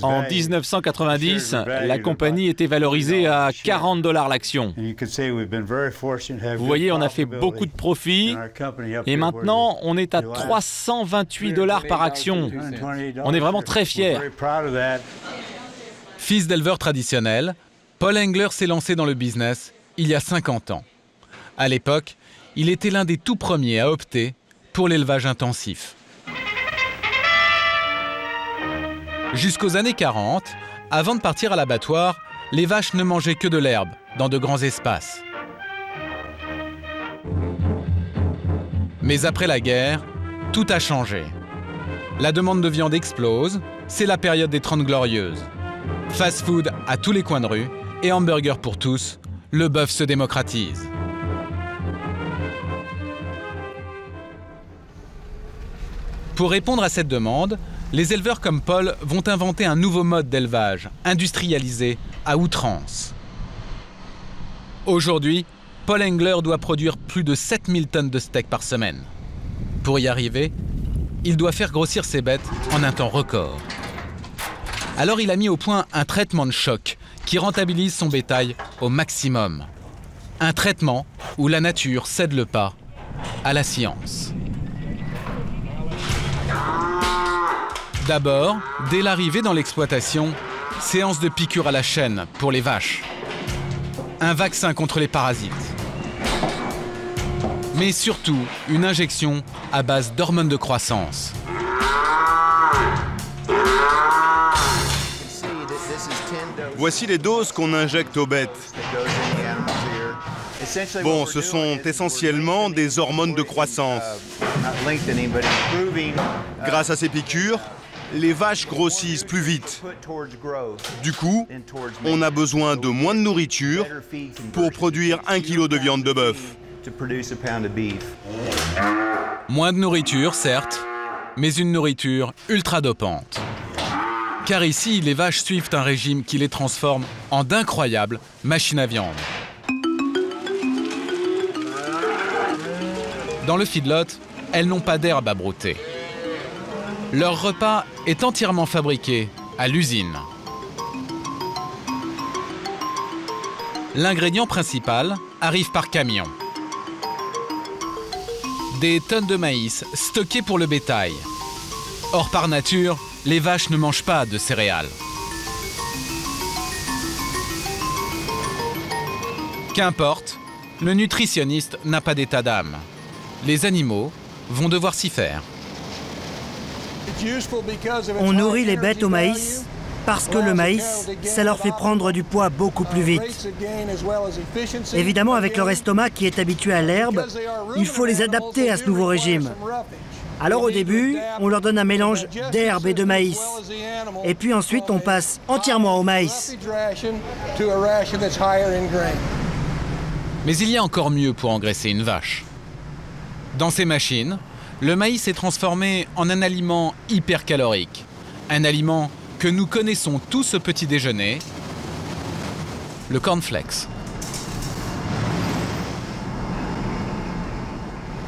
En 1990, la compagnie était valorisée à 40 $ l'action. Vous voyez, on a fait beaucoup de profits et maintenant on est à 328 $ par action. On est vraiment très fiers.
Fils d'éleveur traditionnel, Paul Engler s'est lancé dans le business il y a 50 ans. À l'époque, il était l'un des tout premiers à opter pour l'élevage intensif. Jusqu'aux années 40, avant de partir à l'abattoir, les vaches ne mangeaient que de l'herbe dans de grands espaces. Mais après la guerre, tout a changé. La demande de viande explose, c'est la période des 30 Glorieuses. Fast-food à tous les coins de rue et hamburger pour tous, le bœuf se démocratise. Pour répondre à cette demande, les éleveurs comme Paul vont inventer un nouveau mode d'élevage, industrialisé à outrance. Aujourd'hui, Paul Engler doit produire plus de 7000 tonnes de steak par semaine. Pour y arriver, il doit faire grossir ses bêtes en un temps record. Alors il a mis au point un traitement de choc qui rentabilise son bétail au maximum. Un traitement où la nature cède le pas à la science. D'abord, dès l'arrivée dans l'exploitation, séance de piqûre à la chaîne pour les vaches. Un vaccin contre les parasites. Mais surtout, une injection à base d'hormones de croissance.
Voici les doses qu'on injecte aux bêtes. Bon, ce sont essentiellement des hormones de croissance. Grâce à ces piqûres, les vaches grossissent plus vite. Du coup, on a besoin de moins de nourriture pour produire 1 kg de viande de bœuf.
Moins de nourriture, certes, mais une nourriture ultra dopante. Car ici, les vaches suivent un régime qui les transforme en d'incroyables machines à viande. Dans le feedlot, elles n'ont pas d'herbe à brouter. Leur repas est entièrement fabriqué à l'usine. L'ingrédient principal arrive par camion. Des tonnes de maïs stockées pour le bétail. Or, par nature, les vaches ne mangent pas de céréales. Qu'importe, le nutritionniste n'a pas d'état d'âme. Les animaux vont devoir s'y faire.
On nourrit les bêtes au maïs parce que le maïs, ça leur fait prendre du poids beaucoup plus vite. Évidemment, avec leur estomac qui est habitué à l'herbe, il faut les adapter à ce nouveau régime. Alors au début, on leur donne un mélange d'herbe et de maïs. Et puis ensuite, on passe entièrement au maïs.
Mais il y a encore mieux pour engraisser une vache. Dans ces machines, le maïs est transformé en un aliment hypercalorique. Un aliment que nous connaissons tous au petit déjeuner, le cornflakes.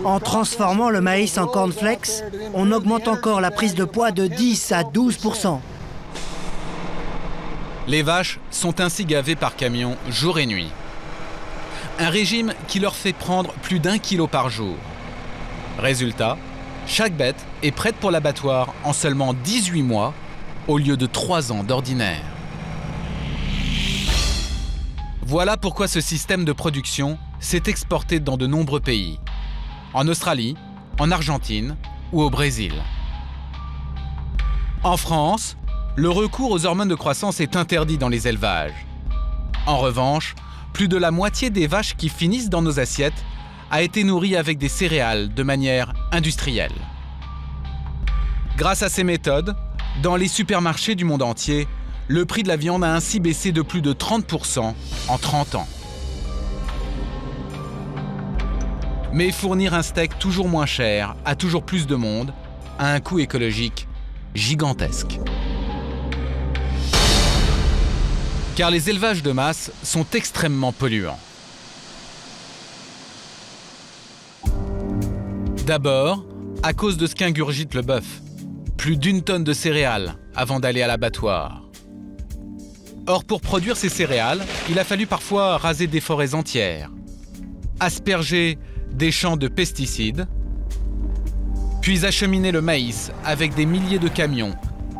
En transformant le maïs en cornflakes, on augmente encore la prise de poids de 10 à 12%.
Les vaches sont ainsi gavées par camion jour et nuit. Un régime qui leur fait prendre plus d'1 kilo par jour. Résultat, chaque bête est prête pour l'abattoir en seulement 18 mois au lieu de 3 ans d'ordinaire. Voilà pourquoi ce système de production s'est exporté dans de nombreux pays. En Australie, en Argentine ou au Brésil. En France, le recours aux hormones de croissance est interdit dans les élevages. En revanche, plus de la moitié des vaches qui finissent dans nos assiettes a été nourrie avec des céréales de manière industrielle. Grâce à ces méthodes, dans les supermarchés du monde entier, le prix de la viande a ainsi baissé de plus de 30% en 30 ans. Mais fournir un steak toujours moins cher à toujours plus de monde a un coût écologique gigantesque. Car les élevages de masse sont extrêmement polluants. D'abord, à cause de ce qu'ingurgite le bœuf. plus d'1 tonne de céréales avant d'aller à l'abattoir. Or, pour produire ces céréales, il a fallu parfois raser des forêts entières, asperger des champs de pesticides, puis acheminer le maïs avec des milliers de camions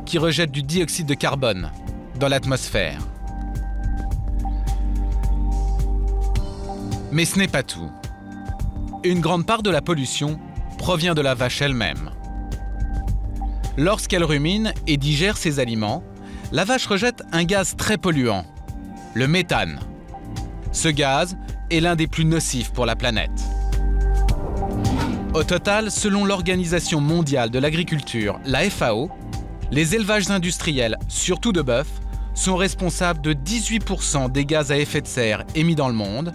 qui rejettent du dioxyde de carbone dans l'atmosphère. Mais ce n'est pas tout. Une grande part de la pollution provient de la vache elle-même. Lorsqu'elle rumine et digère ses aliments, la vache rejette un gaz très polluant, le méthane. Ce gaz est l'un des plus nocifs pour la planète. Au total, selon l'Organisation mondiale de l'agriculture, la FAO, les élevages industriels, surtout de bœuf, sont responsables de 18% des gaz à effet de serre émis dans le monde.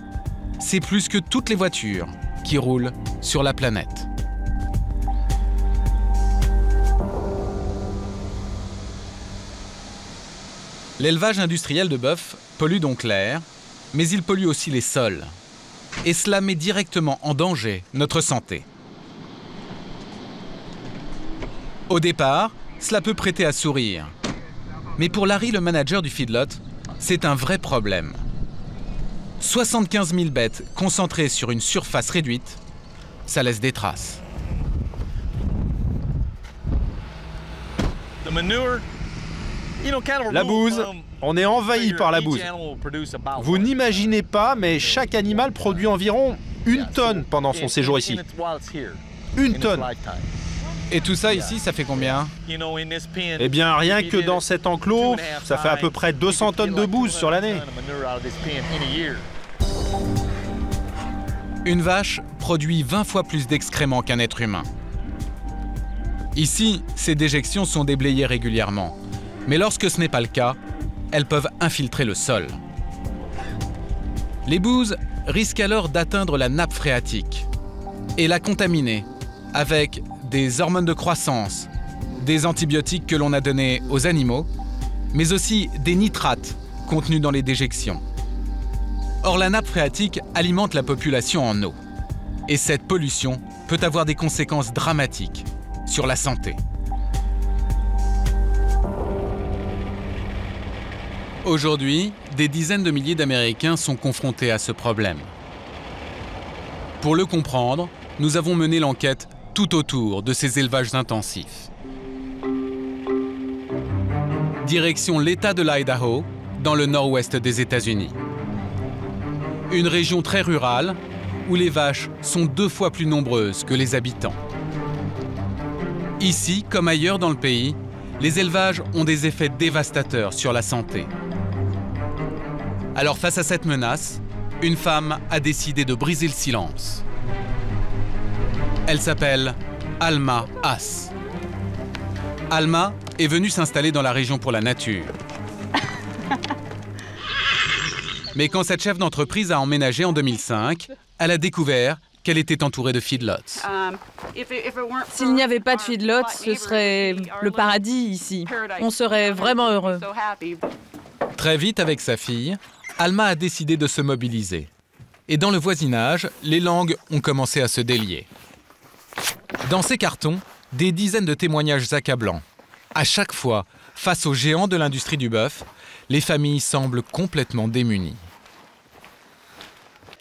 C'est plus que toutes les voitures qui roulent sur la planète. L'élevage industriel de bœuf pollue donc l'air, mais il pollue aussi les sols. Et cela met directement en danger notre santé. Au départ, cela peut prêter à sourire. Mais pour Larry, le manager du feedlot, c'est un vrai problème. 75 000 bêtes concentrées sur une surface réduite, ça laisse des traces.
La bouse, on est envahi par la bouse. Vous n'imaginez pas, mais chaque animal produit environ 1 tonne pendant son séjour ici. 1 tonne.
Et tout ça ici, ça fait combien?
Eh bien, rien que dans cet enclos, ça fait à peu près 200 tonnes de bouse sur l'année.
Une vache produit 20 fois plus d'excréments qu'un être humain. Ici, ces déjections sont déblayées régulièrement. Mais lorsque ce n'est pas le cas, elles peuvent infiltrer le sol. Les bouses risquent alors d'atteindre la nappe phréatique et la contaminer avec des hormones de croissance, des antibiotiques que l'on a donnés aux animaux, mais aussi des nitrates contenus dans les déjections. Or, la nappe phréatique alimente la population en eau. Et cette pollution peut avoir des conséquences dramatiques sur la santé. Aujourd'hui, des dizaines de milliers d'Américains sont confrontés à ce problème. Pour le comprendre, nous avons mené l'enquête tout autour de ces élevages intensifs. Direction l'État de l'Idaho, dans le nord-ouest des États-Unis. Une région très rurale où les vaches sont 2 fois plus nombreuses que les habitants. Ici, comme ailleurs dans le pays, les élevages ont des effets dévastateurs sur la santé. Alors face à cette menace, une femme a décidé de briser le silence. Elle s'appelle Alma Haas. Alma est venue s'installer dans la région pour la nature. Mais quand cette chef d'entreprise a emménagé en 2005, elle a découvert qu'elle était entourée de feedlots.
S'il n'y avait pas de feedlots, ce serait le paradis ici. On serait vraiment heureux.
Très vite, avec sa fille, Alma a décidé de se mobiliser. Et dans le voisinage, les langues ont commencé à se délier. Dans ces cartons, des dizaines de témoignages accablants. À chaque fois, face aux géants de l'industrie du bœuf, les familles semblent complètement démunies.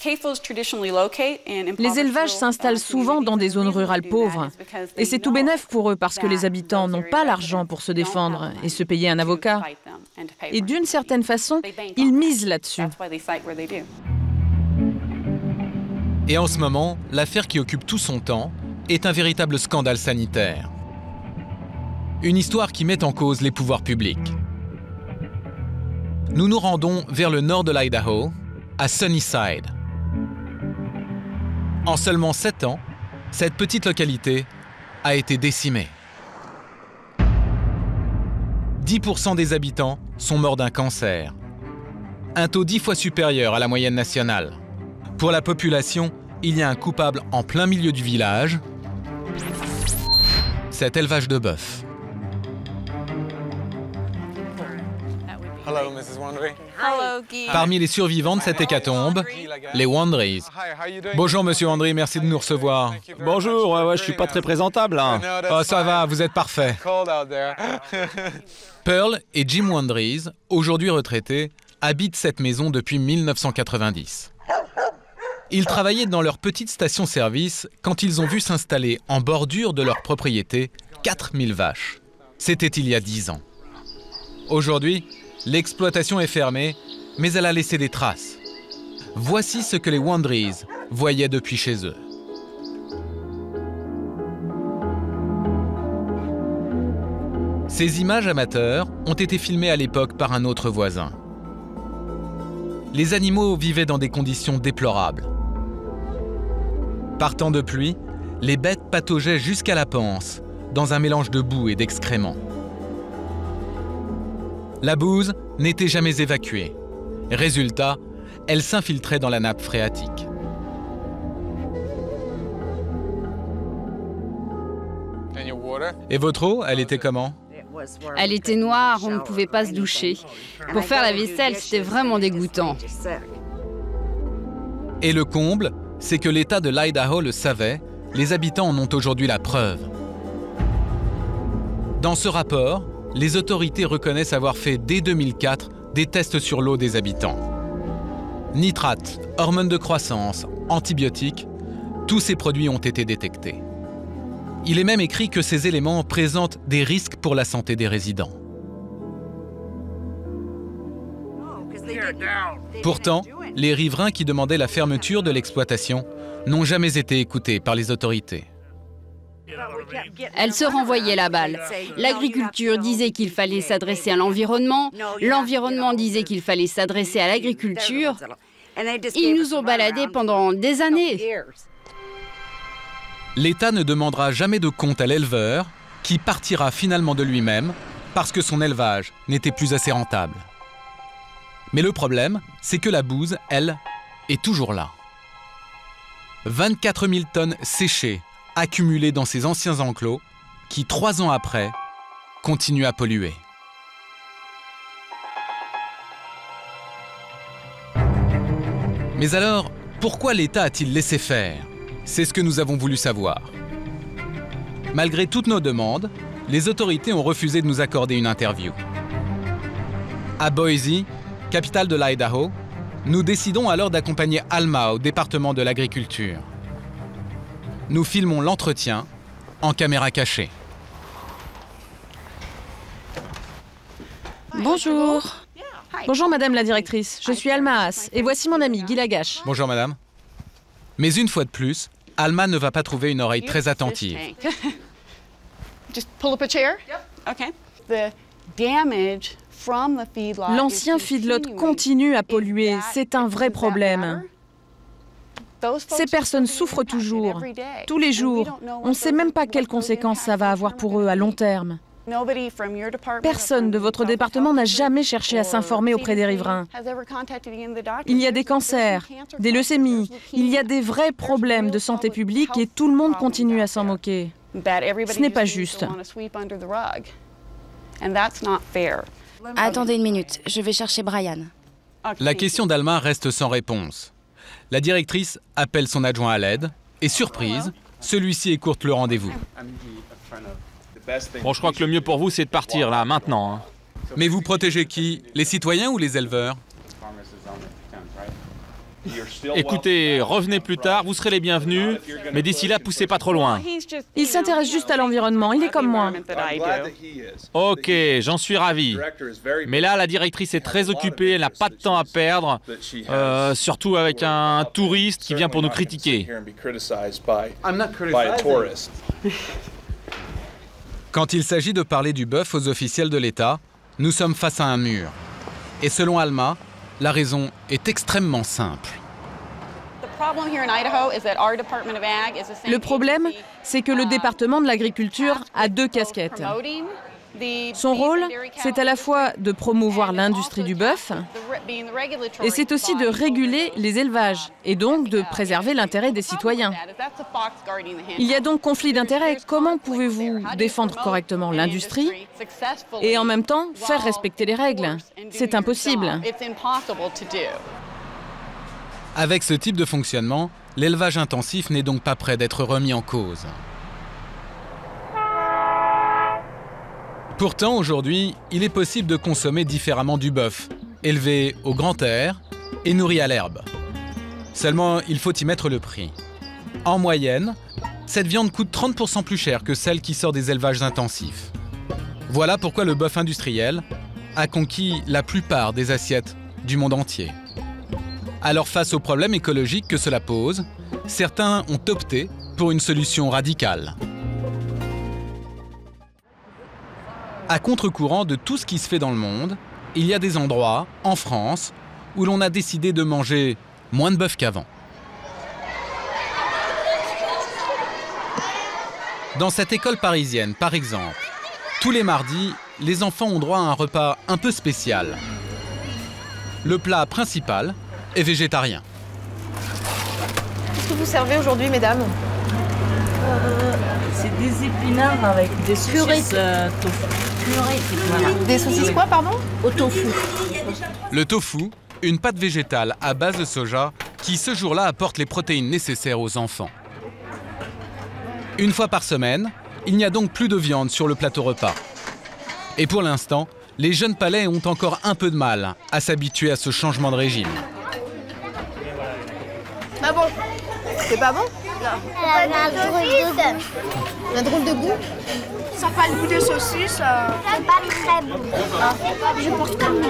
Les élevages s'installent souvent dans des zones rurales pauvres. Et c'est tout bénef pour eux parce que les habitants n'ont pas l'argent pour se défendre et se payer un avocat. Et d'une certaine façon, ils misent là-dessus.
Et en ce moment, l'affaire qui occupe tout son temps est un véritable scandale sanitaire. Une histoire qui met en cause les pouvoirs publics. Nous nous rendons vers le nord de l'Idaho, à Sunnyside. En seulement 7 ans, cette petite localité a été décimée. 10% des habitants sont morts d'un cancer, un taux 10 fois supérieur à la moyenne nationale. Pour la population, il y a un coupable en plein milieu du village, cet élevage de bœuf. Parmi les survivants de cette hécatombe, les Wandries. Bonjour Monsieur Wandry, merci de nous recevoir.
Bonjour, ouais, je suis pas très présentable. Hein.
Oh, ça va, vous êtes parfait. Pearl et Jim Wandries, aujourd'hui retraités, habitent cette maison depuis 1990. Ils travaillaient dans leur petite station-service quand ils ont vu s'installer en bordure de leur propriété 4000 vaches. C'était il y a 10 ans. Aujourd'hui, l'exploitation est fermée, mais elle a laissé des traces. Voici ce que les Wandries voyaient depuis chez eux. Ces images amateurs ont été filmées à l'époque par un autre voisin. Les animaux vivaient dans des conditions déplorables. Par temps de pluie, les bêtes pataugeaient jusqu'à la panse, dans un mélange de boue et d'excréments. La bouse n'était jamais évacuée. Résultat, elle s'infiltrait dans la nappe phréatique. Et votre eau, elle était comment?
Elle était noire, on ne pouvait pas se doucher. Pour faire la vaisselle, c'était vraiment dégoûtant.
Et le comble, c'est que l'État de l'Idaho le savait, les habitants en ont aujourd'hui la preuve. Dans ce rapport, les autorités reconnaissent avoir fait dès 2004 des tests sur l'eau des habitants. Nitrates, hormones de croissance, antibiotiques, tous ces produits ont été détectés. Il est même écrit que ces éléments présentent des risques pour la santé des résidents. Pourtant, les riverains qui demandaient la fermeture de l'exploitation n'ont jamais été écoutés par les autorités.
Elle se renvoyait la balle. L'agriculture disait qu'il fallait s'adresser à l'environnement, l'environnement disait qu'il fallait s'adresser à l'agriculture. Ils nous ont baladés pendant des années.
L'État ne demandera jamais de compte à l'éleveur, qui partira finalement de lui-même parce que son élevage n'était plus assez rentable. Mais le problème, c'est que la bouse, elle, est toujours là. 24 000 tonnes séchées, accumulées dans ces anciens enclos, qui, 3 ans après, continuent à polluer. Mais alors, pourquoi l'État a-t-il laissé faire? C'est ce que nous avons voulu savoir. Malgré toutes nos demandes, les autorités ont refusé de nous accorder une interview. À Boise, capitale de l'Idaho, nous décidons alors d'accompagner Alma au département de l'agriculture. Nous filmons l'entretien en caméra cachée.
Bonjour. Bonjour Madame la directrice, je suis Alma Haas et voici mon ami Guy Lagache.
Bonjour Madame. Mais une fois de plus, Alma ne va pas trouver une oreille très attentive.
L'ancien feedlot continue à polluer, c'est un vrai problème. Ces personnes souffrent toujours, tous les jours. On ne sait même pas quelles conséquences ça va avoir pour eux à long terme. Personne de votre département n'a jamais cherché à s'informer auprès des riverains. Il y a des cancers, des leucémies, il y a des vrais problèmes de santé publique et tout le monde continue à s'en moquer. Ce n'est pas juste.
Attendez une minute, je vais chercher Brian.
La question d'Alma reste sans réponse. La directrice appelle son adjoint à l'aide et, surprise, celui-ci écourte le rendez-vous.
Bon, je crois que le mieux pour vous, c'est de partir, là, maintenant. Hein.
Mais vous protégez qui? Les citoyens ou les éleveurs?
Écoutez, revenez plus tard, vous serez les bienvenus, mais d'ici là, poussez pas trop loin.
Il s'intéresse juste à l'environnement, il est comme moi.
Ok, j'en suis ravi. Mais là, la directrice est très occupée, elle n'a pas de temps à perdre, surtout avec un touriste qui vient pour nous critiquer.
Quand il s'agit de parler du bœuf aux officiels de l'État, nous sommes face à un mur. Et selon Alma, la raison est extrêmement simple.
Le problème, c'est que le département de l'agriculture a 2 casquettes. Son rôle, c'est à la fois de promouvoir l'industrie du bœuf et c'est aussi de réguler les élevages et donc de préserver l'intérêt des citoyens. Il y a donc conflit d'intérêts. Comment pouvez-vous défendre correctement l'industrie et en même temps faire respecter les règles? C'est impossible.
Avec ce type de fonctionnement, l'élevage intensif n'est donc pas près d'être remis en cause. Pourtant, aujourd'hui, il est possible de consommer différemment du bœuf, élevé au grand air et nourri à l'herbe. Seulement, il faut y mettre le prix. En moyenne, cette viande coûte 30% plus cher que celle qui sort des élevages intensifs. Voilà pourquoi le bœuf industriel a conquis la plupart des assiettes du monde entier. Alors, face aux problèmes écologiques que cela pose, certains ont opté pour une solution radicale. À contre-courant de tout ce qui se fait dans le monde, il y a des endroits, en France, où l'on a décidé de manger moins de bœuf qu'avant. Dans cette école parisienne, par exemple, tous les mardis, les enfants ont droit à un repas un peu spécial. Le plat principal est végétarien.
Qu'est-ce que vous servez aujourd'hui, mesdames?
C'est des épinards avec des saucisses tofu.
Voilà. Des saucisses quoi, pardon?
Au tofu.
Le tofu, une pâte végétale à base de soja qui, ce jour-là, apporte les protéines nécessaires aux enfants. Une fois par semaine, il n'y a donc plus de viande sur le plateau repas. Et pour l'instant, les jeunes palais ont encore un peu de mal à s'habituer à ce changement de régime.
Ah bon? C'est pas bon? Un drôle de goût.
Ça n'a pas le goût de saucisse. C'est pas très bon. Je pense comme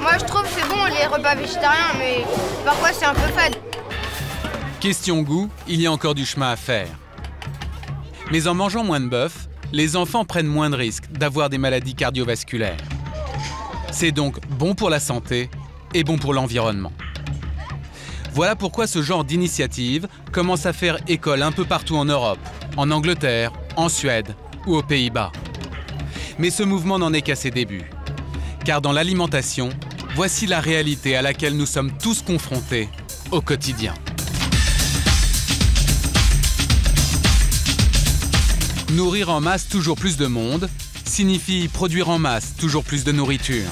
moi, je trouve que c'est bon les repas végétariens, mais parfois c'est un peu fade.
Question goût, il y a encore du chemin à faire. Mais en mangeant moins de bœuf, les enfants prennent moins de risques d'avoir des maladies cardiovasculaires. C'est donc bon pour la santé et bon pour l'environnement. Voilà pourquoi ce genre d'initiative commence à faire école un peu partout en Europe, en Angleterre, en Suède ou aux Pays-Bas. Mais ce mouvement n'en est qu'à ses débuts. Car dans l'alimentation, voici la réalité à laquelle nous sommes tous confrontés au quotidien. Nourrir en masse toujours plus de monde signifie produire en masse toujours plus de nourriture.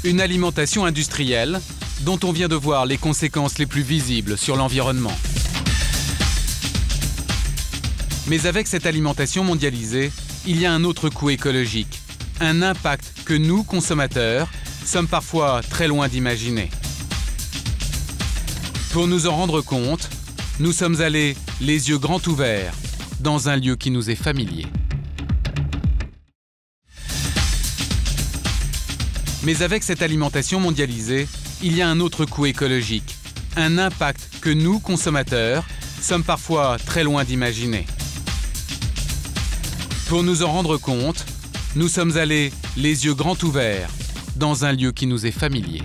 Une alimentation industrielle dont on vient de voir les conséquences les plus visibles sur l'environnement. Mais avec cette alimentation mondialisée, il y a un autre coût écologique, un impact que nous, consommateurs, sommes parfois très loin d'imaginer. Pour nous en rendre compte, nous sommes allés les yeux grands ouverts dans un lieu qui nous est familier. Mais avec cette alimentation mondialisée, il y a un autre coût écologique, un impact que nous, consommateurs, sommes parfois très loin d'imaginer. Pour nous en rendre compte, nous sommes allés les yeux grands ouverts dans un lieu qui nous est familier.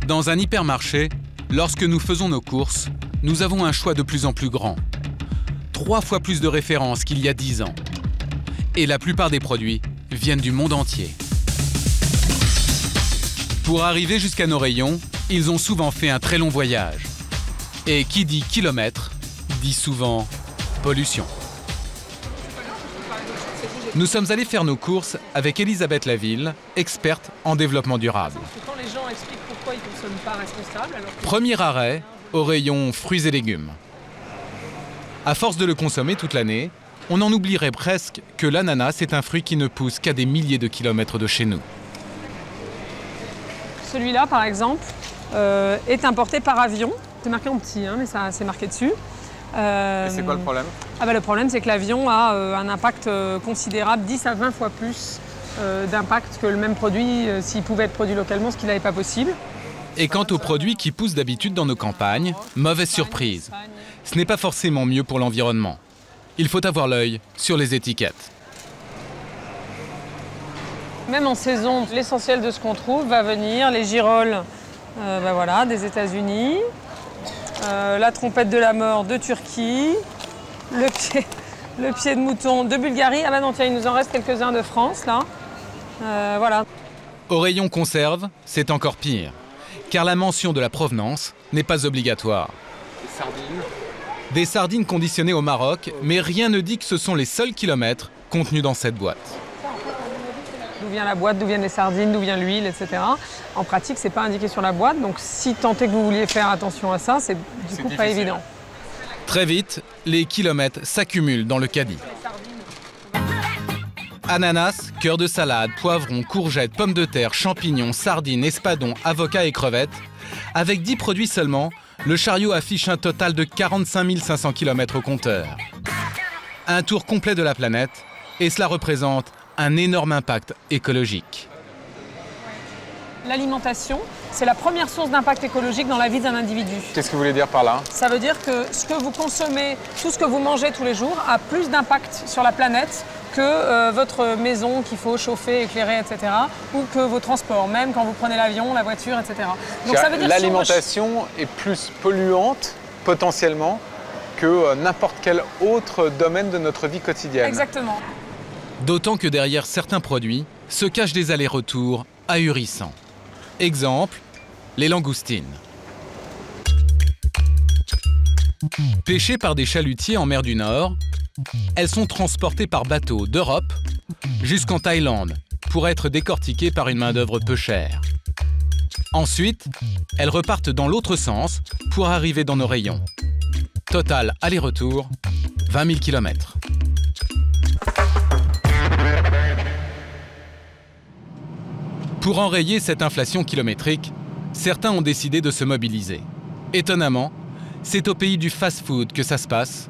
Dans un hypermarché, lorsque nous faisons nos courses, nous avons un choix de plus en plus grand. 3 fois plus de références qu'il y a 10 ans. Et la plupart des produits viennent du monde entier. Pour arriver jusqu'à nos rayons, ils ont souvent fait un très long voyage. Et qui dit kilomètres, dit souvent pollution. Nous sommes allés faire nos courses avec Elisabeth Laville, experte en développement durable.
Quand les gens expliquent pourquoi ils ne consomment pas responsable, alors...
Premier arrêt au rayon fruits et légumes. À force de le consommer toute l'année, on en oublierait presque que l'ananas est un fruit qui ne pousse qu'à des milliers de kilomètres de chez nous.
Celui-là, par exemple, est importé par avion. C'est marqué en petit, hein, mais ça c'est marqué dessus.
Et c'est quoi le problème?
Le problème, c'est que l'avion a un impact considérable, 10 à 20 fois plus d'impact que le même produit s'il pouvait être produit localement, ce qui n'était pas possible.
Et quant aux produits qui poussent d'habitude dans nos campagnes, mauvaise surprise. Ce n'est pas forcément mieux pour l'environnement. Il faut avoir l'œil sur les étiquettes.
Même en saison, l'essentiel de ce qu'on trouve va venir, les girolles voilà, des États-Unis, la trompette de la mort de Turquie, le pied de mouton de Bulgarie. Ah bah non, tiens, il nous en reste quelques-uns de France, là. Voilà.
Au rayon conserve, c'est encore pire, car la mention de la provenance n'est pas obligatoire.
Des sardines.
Des sardines conditionnées au Maroc, mais rien ne dit que ce sont les seuls kilomètres contenus dans cette boîte.
D'où vient la boîte, d'où viennent les sardines, d'où vient l'huile, etc. En pratique, c'est pas indiqué sur la boîte, donc si tant est que vous vouliez faire attention à ça, c'est du coup pas évident.
Très vite, les kilomètres s'accumulent dans le caddie. Ananas, cœur de salade, poivrons, courgettes, pommes de terre, champignons, sardines, espadons, avocats et crevettes. Avec 10 produits seulement, le chariot affiche un total de 45 500 km au compteur. Un tour complet de la planète, et cela représente un énorme impact écologique.
L'alimentation, c'est la première source d'impact écologique dans la vie d'un individu.
Qu'est-ce que vous voulez dire par là?
Ça veut dire que ce que vous consommez, tout ce que vous mangez tous les jours, a plus d'impact sur la planète que votre maison qu'il faut chauffer, éclairer, etc. ou que vos transports, même quand vous prenez l'avion, la voiture, etc.
Donc ça veut dire que l'alimentation est plus polluante, potentiellement, que n'importe quel autre domaine de notre vie quotidienne.
Exactement.
D'autant que derrière certains produits se cachent des allers-retours ahurissants. Exemple, les langoustines. Pêchées par des chalutiers en mer du Nord, elles sont transportées par bateau d'Europe jusqu'en Thaïlande pour être décortiquées par une main-d'œuvre peu chère. Ensuite, elles repartent dans l'autre sens pour arriver dans nos rayons. Total aller-retour, 20 000 km. Pour enrayer cette inflation kilométrique, certains ont décidé de se mobiliser. Étonnamment, c'est au pays du fast-food que ça se passe,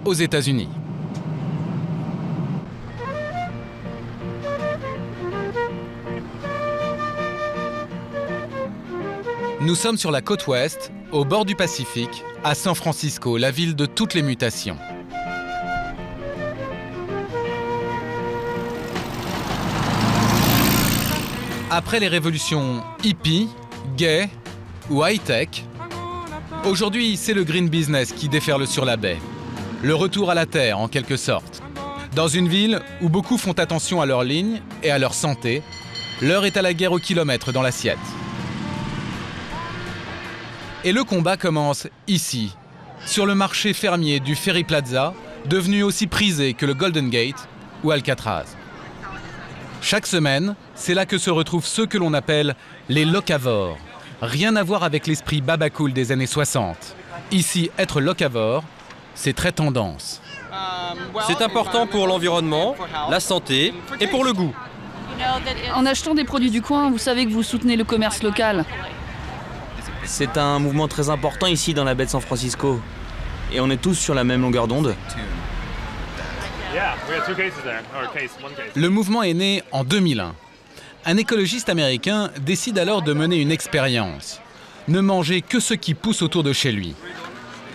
aux États-Unis. Nous sommes sur la côte ouest, au bord du Pacifique, à San Francisco, la ville de toutes les mutations. Après les révolutions hippie, gay ou high-tech, aujourd'hui c'est le green business qui déferle sur la baie. Le retour à la terre en quelque sorte. Dans une ville où beaucoup font attention à leur ligne et à leur santé, l'heure est à la guerre au kilomètre dans l'assiette. Et le combat commence ici, sur le marché fermier du Ferry Plaza, devenu aussi prisé que le Golden Gate ou Alcatraz. Chaque semaine, c'est là que se retrouvent ceux que l'on appelle les locavores. Rien à voir avec l'esprit babacool des années 60. Ici, être locavore, c'est très tendance.
C'est important pour l'environnement, la santé et pour le goût.
En achetant des produits du coin, vous savez que vous soutenez le commerce local.
C'est un mouvement très important ici dans la baie de San Francisco. Et on est tous sur la même longueur d'onde.
Le mouvement est né en 2001. Un écologiste américain décide alors de mener une expérience. Ne manger que ce qui pousse autour de chez lui.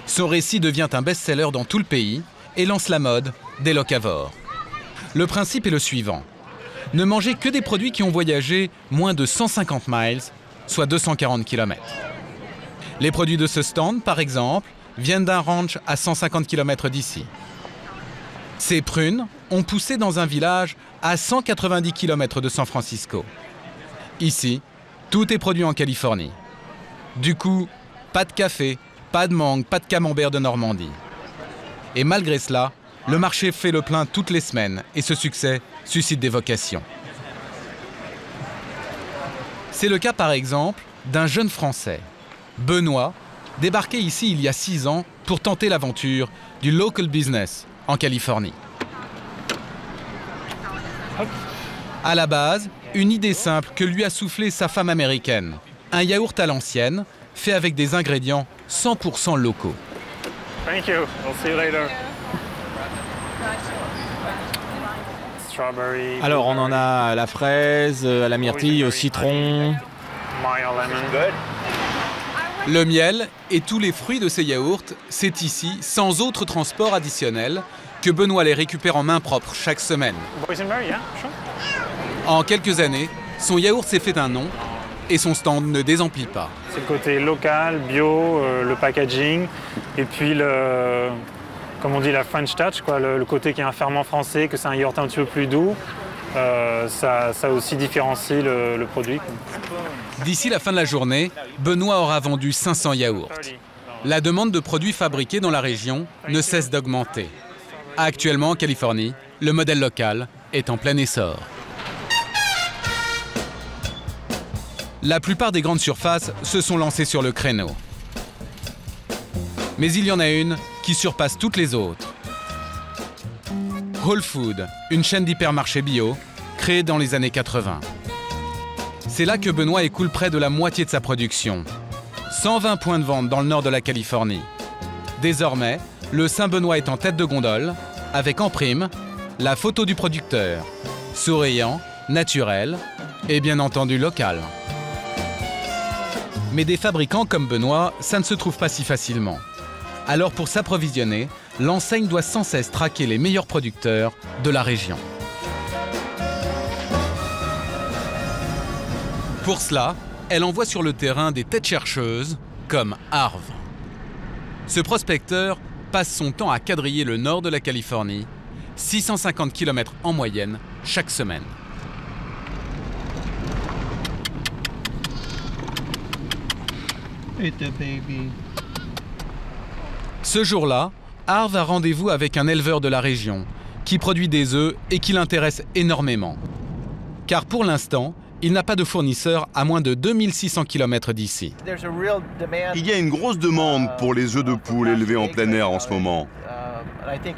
Son récit devient un best-seller dans tout le pays et lance la mode des locavores. Le principe est le suivant. Ne manger que des produits qui ont voyagé moins de 150 miles, soit 240 km. Les produits de ce stand, par exemple, viennent d'un ranch à 150 km d'ici. Ces prunes ont poussé dans un village à 190 km de San Francisco. Ici, tout est produit en Californie. Du coup, pas de café, pas de mangue, pas de camembert de Normandie. Et malgré cela, le marché fait le plein toutes les semaines et ce succès suscite des vocations. C'est le cas par exemple d'un jeune Français, Benoît, débarqué ici il y a 6 ans pour tenter l'aventure du local business en Californie. À la base, une idée simple que lui a soufflé sa femme américaine. Un yaourt à l'ancienne, fait avec des ingrédients 100% locaux.
Thank you. We'll see you later.
Alors on en a à la fraise, à la myrtille, au citron.
Le miel et tous les fruits de ces yaourts, c'est ici, sans autre transport additionnel, que Benoît les récupère en main propre chaque semaine. En quelques années, son yaourt s'est fait un nom et son stand ne désemplit pas.
C'est le côté local, bio, le packaging et puis comme on dit, la French touch, quoi, le côté qui est un ferment français, que c'est un yaourt un petit peu plus doux. Ça aussi différencie le produit.
D'ici la fin de la journée, Benoît aura vendu 500 yaourts. La demande de produits fabriqués dans la région ne cesse d'augmenter. Actuellement, en Californie, le modèle local est en plein essor. La plupart des grandes surfaces se sont lancées sur le créneau. Mais il y en a une qui surpasse toutes les autres. Whole Foods, une chaîne d'hypermarchés bio, créée dans les années 80. C'est là que Benoît écoule près de la moitié de sa production. 120 points de vente dans le nord de la Californie. Désormais, le Saint-Benoît est en tête de gondole, avec en prime la photo du producteur, souriant, naturel et bien entendu local. Mais des fabricants comme Benoît, ça ne se trouve pas si facilement. Alors pour s'approvisionner, l'enseigne doit sans cesse traquer les meilleurs producteurs de la région. Pour cela, elle envoie sur le terrain des têtes chercheuses comme Harve. Ce prospecteur passe son temps à quadriller le nord de la Californie, 650 km en moyenne chaque semaine. Ce jour-là, Harve a rendez-vous avec un éleveur de la région qui produit des œufs et qui l'intéresse énormément. Car pour l'instant, il n'a pas de fournisseur à moins de 2600 km d'ici.
Il y a une grosse demande pour les œufs de poule élevés en plein air en ce moment.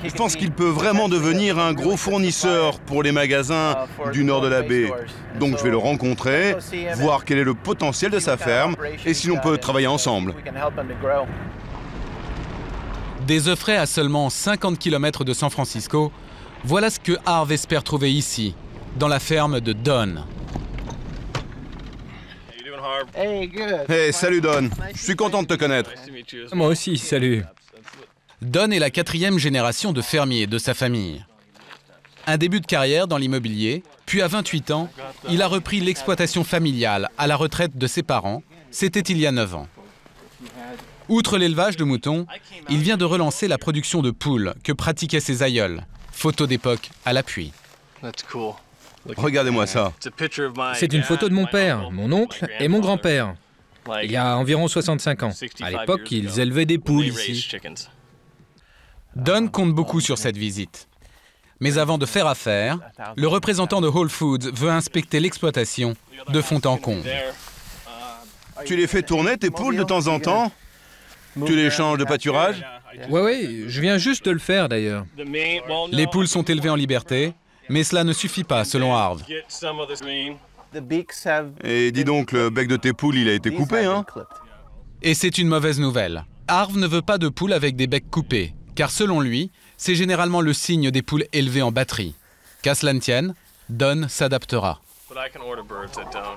Je pense qu'il peut vraiment devenir un gros fournisseur pour les magasins du nord de la baie. Donc je vais le rencontrer, voir quel est le potentiel de sa ferme et si l'on peut travailler ensemble.
Des œufs frais à seulement 50 km de San Francisco, voilà ce que Harve espère trouver ici, dans la ferme de Don.
Hey, salut Don, je suis content de te connaître.
Moi aussi, salut.
Don est la 4e génération de fermier de sa famille. Un début de carrière dans l'immobilier, puis à 28 ans, il a repris l'exploitation familiale à la retraite de ses parents. C'était il y a 9 ans. Outre l'élevage de moutons, il vient de relancer la production de poules que pratiquaient ses aïeuls. Photo d'époque à l'appui.
Regardez-moi ça.
C'est une photo de mon père, mon oncle et mon grand-père. Il y a environ 65 ans. À l'époque, ils élevaient des poules ici.
Don compte beaucoup sur cette visite. Mais avant de faire affaire, le représentant de Whole Foods veut inspecter l'exploitation de fond en comble.
Tu les fais tourner, tes poules, de temps en temps? Tu les changes de pâturage?
Oui, je viens juste de le faire d'ailleurs.
Les poules sont élevées en liberté, mais cela ne suffit pas, selon Harve.
Et dis donc, le bec de tes poules, il a été coupé, hein?
Et c'est une mauvaise nouvelle. Harve ne veut pas de poules avec des becs coupés, car selon lui, c'est généralement le signe des poules élevées en batterie. Qu'à cela ne tienne, Don s'adaptera.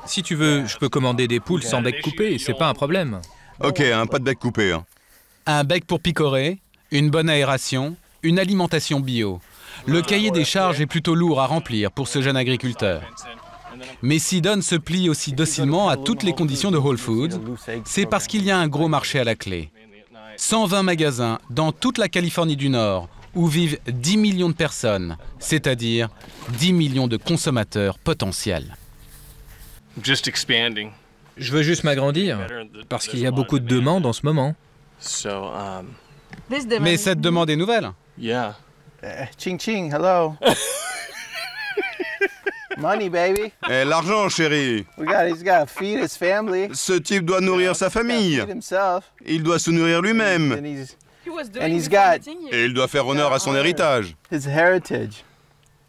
Si tu veux, je peux commander des poules sans bec coupé, c'est pas un problème.
Ok, pas de bec coupé. Hein.
Un bec pour picorer, une bonne aération, une alimentation bio. Le cahier des charges est plutôt lourd à remplir pour ce jeune agriculteur. Mais si Don se plie aussi docilement à toutes les conditions de Whole Foods, c'est parce qu'il y a un gros marché à la clé. 120 magasins dans toute la Californie du Nord où vivent 10 millions de personnes, c'est-à-dire 10 millions de consommateurs potentiels.
Je veux juste m'agrandir, parce qu'il y a beaucoup de demandes en ce moment.
Mais cette demande est nouvelle.
Ching ching, hello. Money, baby.
Eh, l'argent, chérie.
He's gotta feed his family.
Ce type doit nourrir sa famille. Il doit se nourrir lui-même. Et il doit faire honneur à son héritage.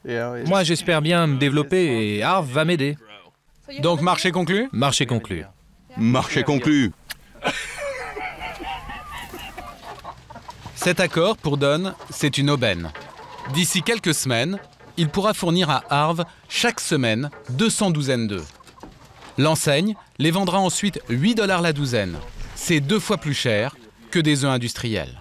Moi, j'espère bien me développer et Harve va m'aider.
Donc, marché conclu?
Marché conclu.
Marché conclu.
Cet accord, pour Don, c'est une aubaine. D'ici quelques semaines, il pourra fournir à Harve chaque semaine 200 douzaines d'œufs. L'enseigne les vendra ensuite 8 $ la douzaine. C'est 2 fois plus cher que des œufs industriels.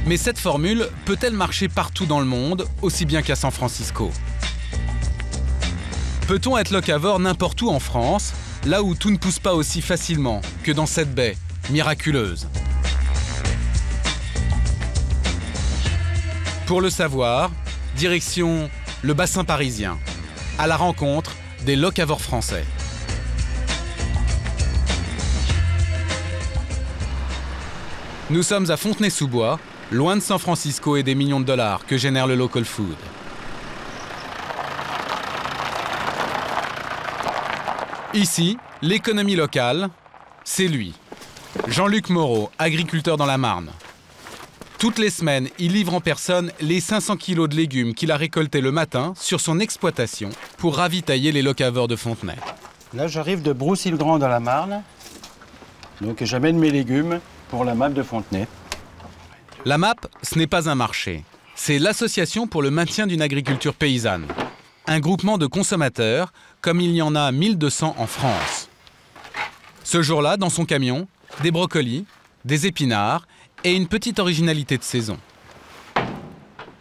Mais cette formule peut-elle marcher partout dans le monde, aussi bien qu'à San Francisco? Peut-on être locavore n'importe où en France, là où tout ne pousse pas aussi facilement que dans cette baie, miraculeuse. Pour le savoir, direction le bassin parisien, à la rencontre des locavores français. Nous sommes à Fontenay-sous-Bois, loin de San Francisco et des millions de dollars que génère le local food. Ici, l'économie locale, c'est lui. Jean-Luc Moreau, agriculteur dans la Marne. Toutes les semaines, il livre en personne les 500 kilos de légumes qu'il a récoltés le matin sur son exploitation pour ravitailler les locavores de Fontenay.
Là, j'arrive de Broussy-le-Grand dans la Marne. Donc j'amène mes légumes pour la MAP de Fontenay.
La MAP, ce n'est pas un marché. C'est l'Association pour le maintien d'une agriculture paysanne. Un groupement de consommateurs, comme il y en a 1200 en France. Ce jour-là, dans son camion, des brocolis, des épinards et une petite originalité de saison.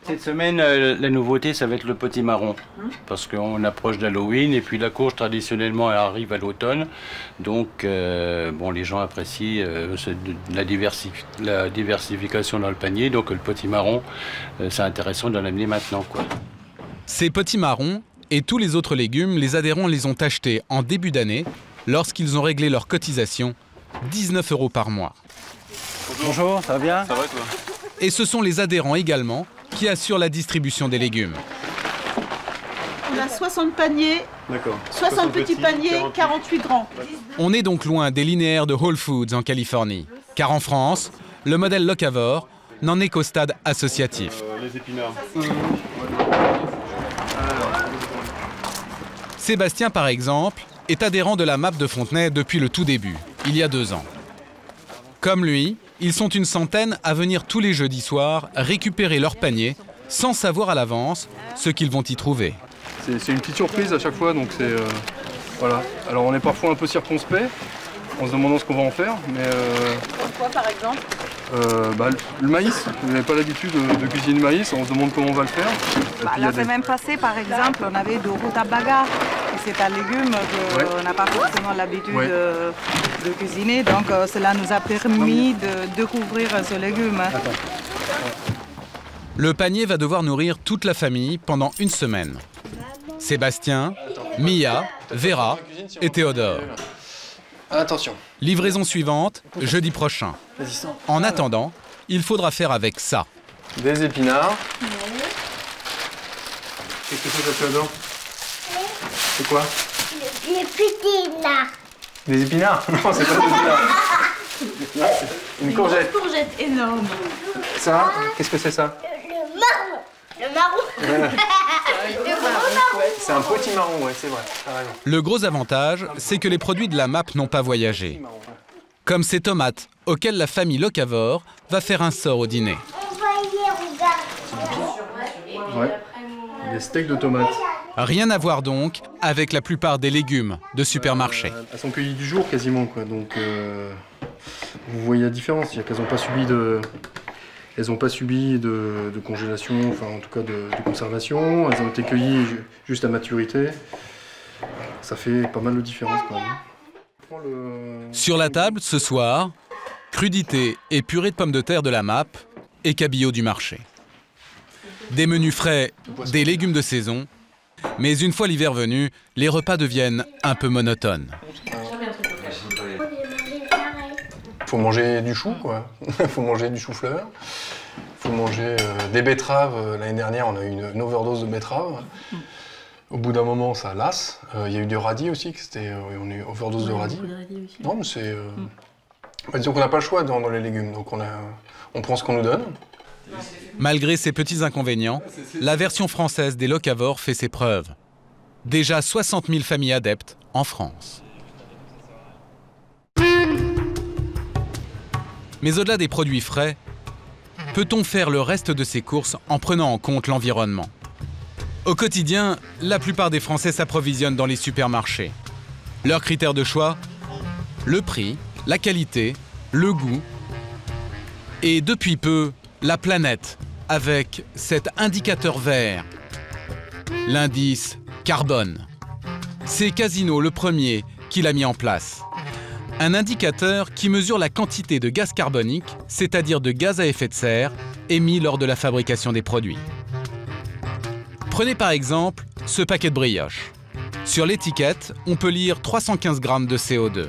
Cette semaine, la nouveauté, ça va être le potimarron. Parce qu'on approche d'Halloween et puis la courge, traditionnellement, elle arrive à l'automne. Donc, bon, les gens apprécient la diversification dans le panier. Donc, le potimarron, c'est intéressant d'en amener maintenant, quoi.
Ces potimarrons et tous les autres légumes, les adhérents les ont achetés en début d'année lorsqu'ils ont réglé leur cotisation, 19 € par mois.
Bonjour, ça va bien?
Ça va toi?
Et ce sont les adhérents également qui assurent la distribution des légumes.
On a 60 paniers, 60 petits paniers, 48 grands.
On est donc loin des linéaires de Whole Foods en Californie, car en France, le modèle locavore n'en est qu'au stade associatif.
Les épinards.
Sébastien, par exemple, est adhérent de la MAP de Fontenay depuis le tout début, il y a 2 ans. Comme lui, ils sont une centaine à venir tous les jeudis soirs récupérer leur panier sans savoir à l'avance ce qu'ils vont y trouver.
C'est une petite surprise à chaque fois, donc c'est... voilà. Alors on est parfois un peu circonspect en se demandant ce qu'on va en faire, mais...
Quoi par exemple?
Le maïs, vous n'avez pas l'habitude de cuisiner le maïs, on se demande comment on va le faire.
La semaine passée, par exemple, on avait de rutabaga. C'est un légume qu'on n'a pas forcément l'habitude de cuisiner, donc cela nous a permis de découvrir ce légume.
Le panier va devoir nourrir toute la famille pendant 1 semaine. Sébastien, Mia, Vera et Théodore.
Attention.
Livraison suivante, jeudi prochain. En attendant, il faudra faire avec ça.
Des épinards. Qu'est-ce que c'est que tu as dedans? C'est quoi?
Les petits épinards.
Des épinards? Non, c'est pas des épinards. Une courgette.
Une courgette énorme.
Ça, qu'est-ce que c'est ça?
Le marron. Le marron.
C'est un potimarron, ouais, c'est vrai.
Le gros avantage, c'est que les produits de la MAP n'ont pas voyagé. Comme ces tomates, auxquelles la famille locavore va faire un sort au dîner.
Ouais, des steaks de tomates.
Rien à voir donc avec la plupart des légumes de supermarché.
Elles sont cueillies du jour quasiment, quoi. Donc vous voyez la différence, c'est-à-dire qu'elles n'ont pas subi de... Elles n'ont pas subi de congélation, enfin en tout cas de conservation. Elles ont été cueillies juste à maturité. Ça fait pas mal de différence quand même.
Sur la table, ce soir, crudité et purée de pommes de terre de la MAP et cabillaud du marché. Des menus frais, des légumes de saison. Mais une fois l'hiver venu, les repas deviennent un peu monotones.
Faut manger du chou, quoi. Faut manger du chou-fleur. Faut manger des betteraves. L'année dernière, on a eu une overdose de betteraves. Au bout d'un moment, ça lasse. Il y a eu du radis aussi, on a eu overdose de radis. Non, mais c'est... disons qu'on n'a pas le choix dans les légumes, donc on prend ce qu'on nous donne.
Malgré ces petits inconvénients, la version française des locavores fait ses preuves. Déjà 60 000 familles adeptes en France. Mais au-delà des produits frais, peut-on faire le reste de ses courses en prenant en compte l'environnement? Au quotidien, la plupart des Français s'approvisionnent dans les supermarchés. Leurs critères de choix? Le prix, la qualité, le goût et depuis peu, la planète avec cet indicateur vert, l'indice carbone. C'est Casino le premier qui l'a mis en place. Un indicateur qui mesure la quantité de gaz carbonique, c'est-à-dire de gaz à effet de serre, émis lors de la fabrication des produits. Prenez par exemple ce paquet de brioches. Sur l'étiquette, on peut lire 315 grammes de CO2.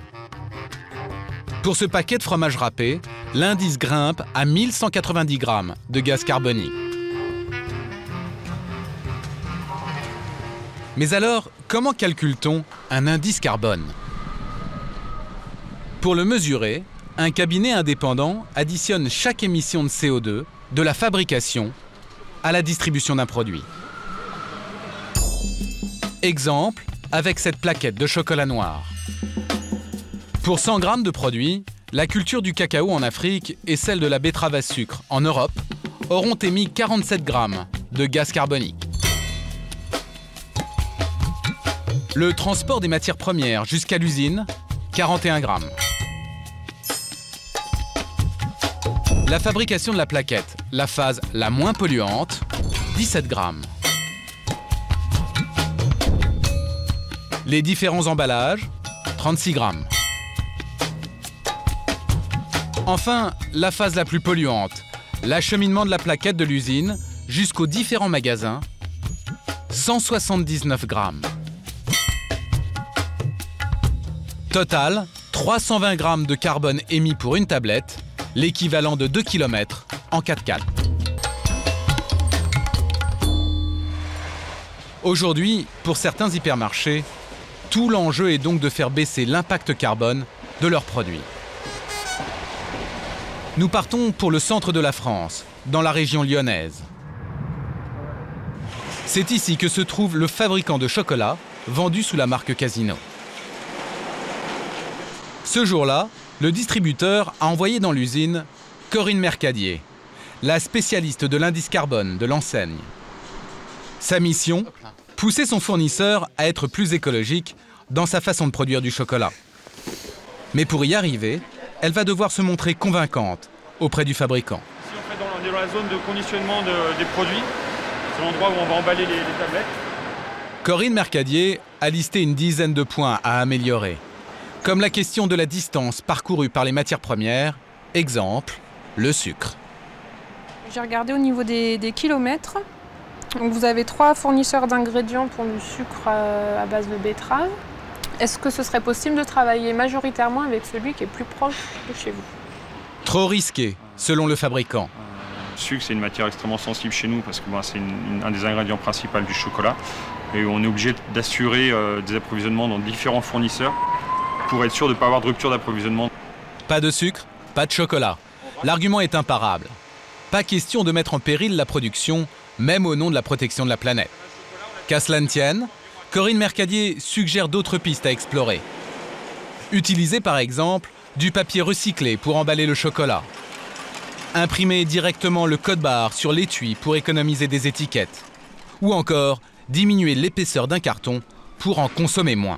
Pour ce paquet de fromage râpé, l'indice grimpe à 1190 grammes de gaz carbonique. Mais alors, comment calcule-t-on un indice carbone? Pour le mesurer, un cabinet indépendant additionne chaque émission de CO2 de la fabrication à la distribution d'un produit. Exemple avec cette plaquette de chocolat noir. Pour 100 grammes de produit, la culture du cacao en Afrique et celle de la betterave à sucre en Europe auront émis 47 grammes de gaz carbonique. Le transport des matières premières jusqu'à l'usine, 41 grammes. La fabrication de la plaquette, la phase la moins polluante, 17 grammes. Les différents emballages, 36 grammes. Enfin, la phase la plus polluante, l'acheminement de la plaquette de l'usine jusqu'aux différents magasins, 179 grammes. Total, 320 grammes de carbone émis pour une tablette, l'équivalent de 2 km en 4x4. Aujourd'hui, pour certains hypermarchés, tout l'enjeu est donc de faire baisser l'impact carbone de leurs produits. Nous partons pour le centre de la France, dans la région lyonnaise. C'est ici que se trouve le fabricant de chocolat, vendu sous la marque Casino. Ce jour-là, le distributeur a envoyé dans l'usine Corinne Mercadier, la spécialiste de l'indice carbone de l'enseigne. Sa mission, pousser son fournisseur à être plus écologique dans sa façon de produire du chocolat. Mais pour y arriver, elle va devoir se montrer convaincante auprès du fabricant.
Ici, on est dans la zone de conditionnement des produits. C'est l'endroit où on va emballer les tablettes.
Corinne Mercadier a listé une dizaine de points à améliorer, comme la question de la distance parcourue par les matières premières, exemple, le sucre.
J'ai regardé au niveau des kilomètres. Donc vous avez 3 fournisseurs d'ingrédients pour le sucre à base de betterave. Est-ce que ce serait possible de travailler majoritairement avec celui qui est plus proche de chez vous?
Trop risqué, selon le fabricant.
Le sucre, c'est une matière extrêmement sensible chez nous parce que c'est un des ingrédients principaux du chocolat. Et on est obligé d'assurer des approvisionnements dans différents fournisseurs pour être sûr de ne pas avoir de rupture d'approvisionnement.
Pas de sucre, pas de chocolat. L'argument est imparable. Pas question de mettre en péril la production, même au nom de la protection de la planète. Qu'à cela ne tienne, Corinne Mercadier suggère d'autres pistes à explorer. Utiliser par exemple du papier recyclé pour emballer le chocolat. Imprimer directement le code-barre sur l'étui pour économiser des étiquettes. Ou encore diminuer l'épaisseur d'un carton pour en consommer moins.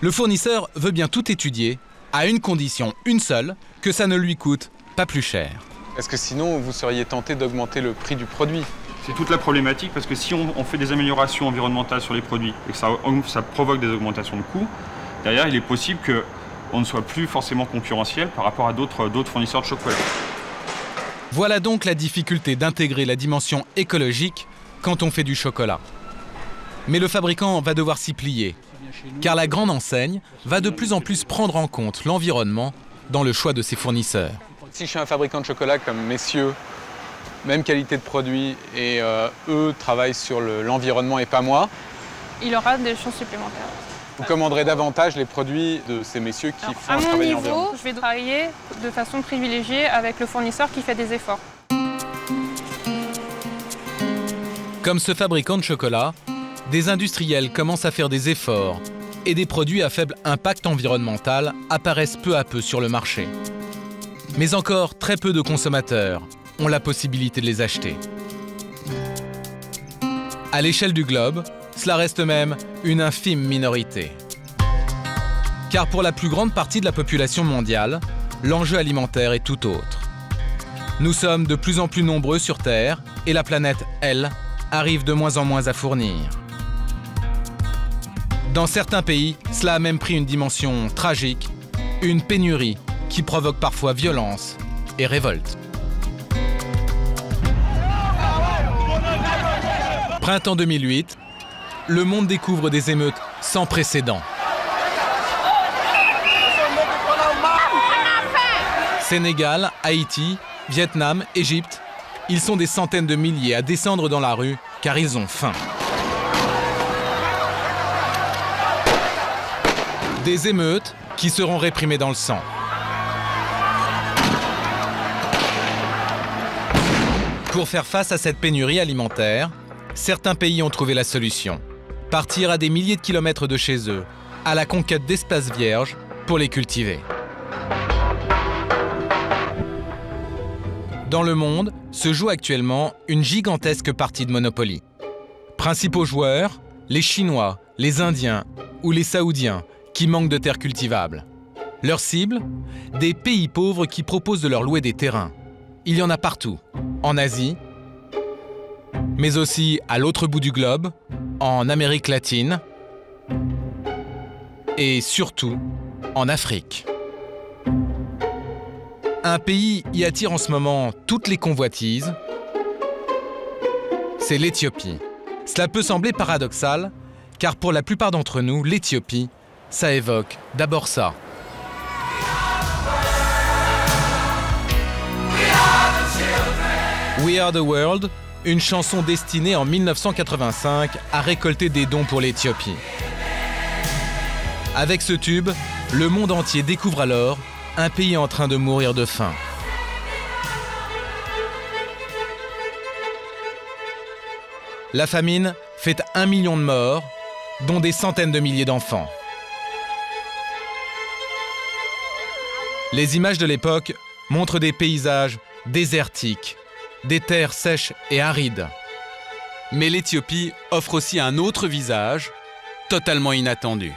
Le fournisseur veut bien tout étudier, à une condition, une seule, que ça ne lui coûte pas plus cher.
Est-ce que sinon vous seriez tenté d'augmenter le prix du produit?
C'est toute la problématique parce que si on fait des améliorations environnementales sur les produits et que ça provoque des augmentations de coûts, derrière il est possible qu'on ne soit plus forcément concurrentiel par rapport à d'autres fournisseurs de chocolat.
Voilà donc la difficulté d'intégrer la dimension écologique quand on fait du chocolat. Mais le fabricant va devoir s'y plier, car la grande enseigne va de plus en plus prendre en compte l'environnement dans le choix de ses fournisseurs.
Si je suis un fabricant de chocolat comme messieurs, même qualité de produit, et eux travaillent sur l'environnement et pas moi,
il aura des choses supplémentaires.
Vous commanderez davantage les produits de ces messieurs qui font un travail environnemental.
À mon niveau, je vais travailler de façon privilégiée avec le fournisseur qui fait des efforts.
Comme ce fabricant de chocolat, des industriels commencent à faire des efforts et des produits à faible impact environnemental apparaissent peu à peu sur le marché. Mais encore très peu de consommateurs ont la possibilité de les acheter. À l'échelle du globe, cela reste même une infime minorité. Car pour la plus grande partie de la population mondiale, l'enjeu alimentaire est tout autre. Nous sommes de plus en plus nombreux sur Terre et la planète, elle, arrive de moins en moins à fournir. Dans certains pays, cela a même pris une dimension tragique Une pénurie qui provoque parfois violence et révolte. Printemps 2008, le monde découvre des émeutes sans précédent. Sénégal, Haïti, Vietnam, Égypte, ils sont des centaines de milliers à descendre dans la rue car ils ont faim. Des émeutes qui seront réprimées dans le sang. Pour faire face à cette pénurie alimentaire, certains pays ont trouvé la solution. Partir à des milliers de kilomètres de chez eux, à la conquête d'espaces vierges pour les cultiver. Dans le monde se joue actuellement une gigantesque partie de Monopoly. Principaux joueurs, les Chinois, les Indiens ou les Saoudiens qui manquent de terres cultivables. Leur cible, des pays pauvres qui proposent de leur louer des terrains. Il y en a partout, en Asie, mais aussi à l'autre bout du globe, en Amérique latine et surtout en Afrique. Un pays y attire en ce moment toutes les convoitises, c'est l'Éthiopie. Cela peut sembler paradoxal, car pour la plupart d'entre nous, l'Éthiopie, ça évoque d'abord ça. We Are the World, une chanson destinée en 1985 à récolter des dons pour l'Éthiopie. Avec ce tube, le monde entier découvre alors un pays en train de mourir de faim. La famine fait 1 million de morts, dont des centaines de milliers d'enfants. Les images de l'époque montrent des paysages désertiques, des terres sèches et arides. Mais l'Éthiopie offre aussi un autre visage, totalement inattendu.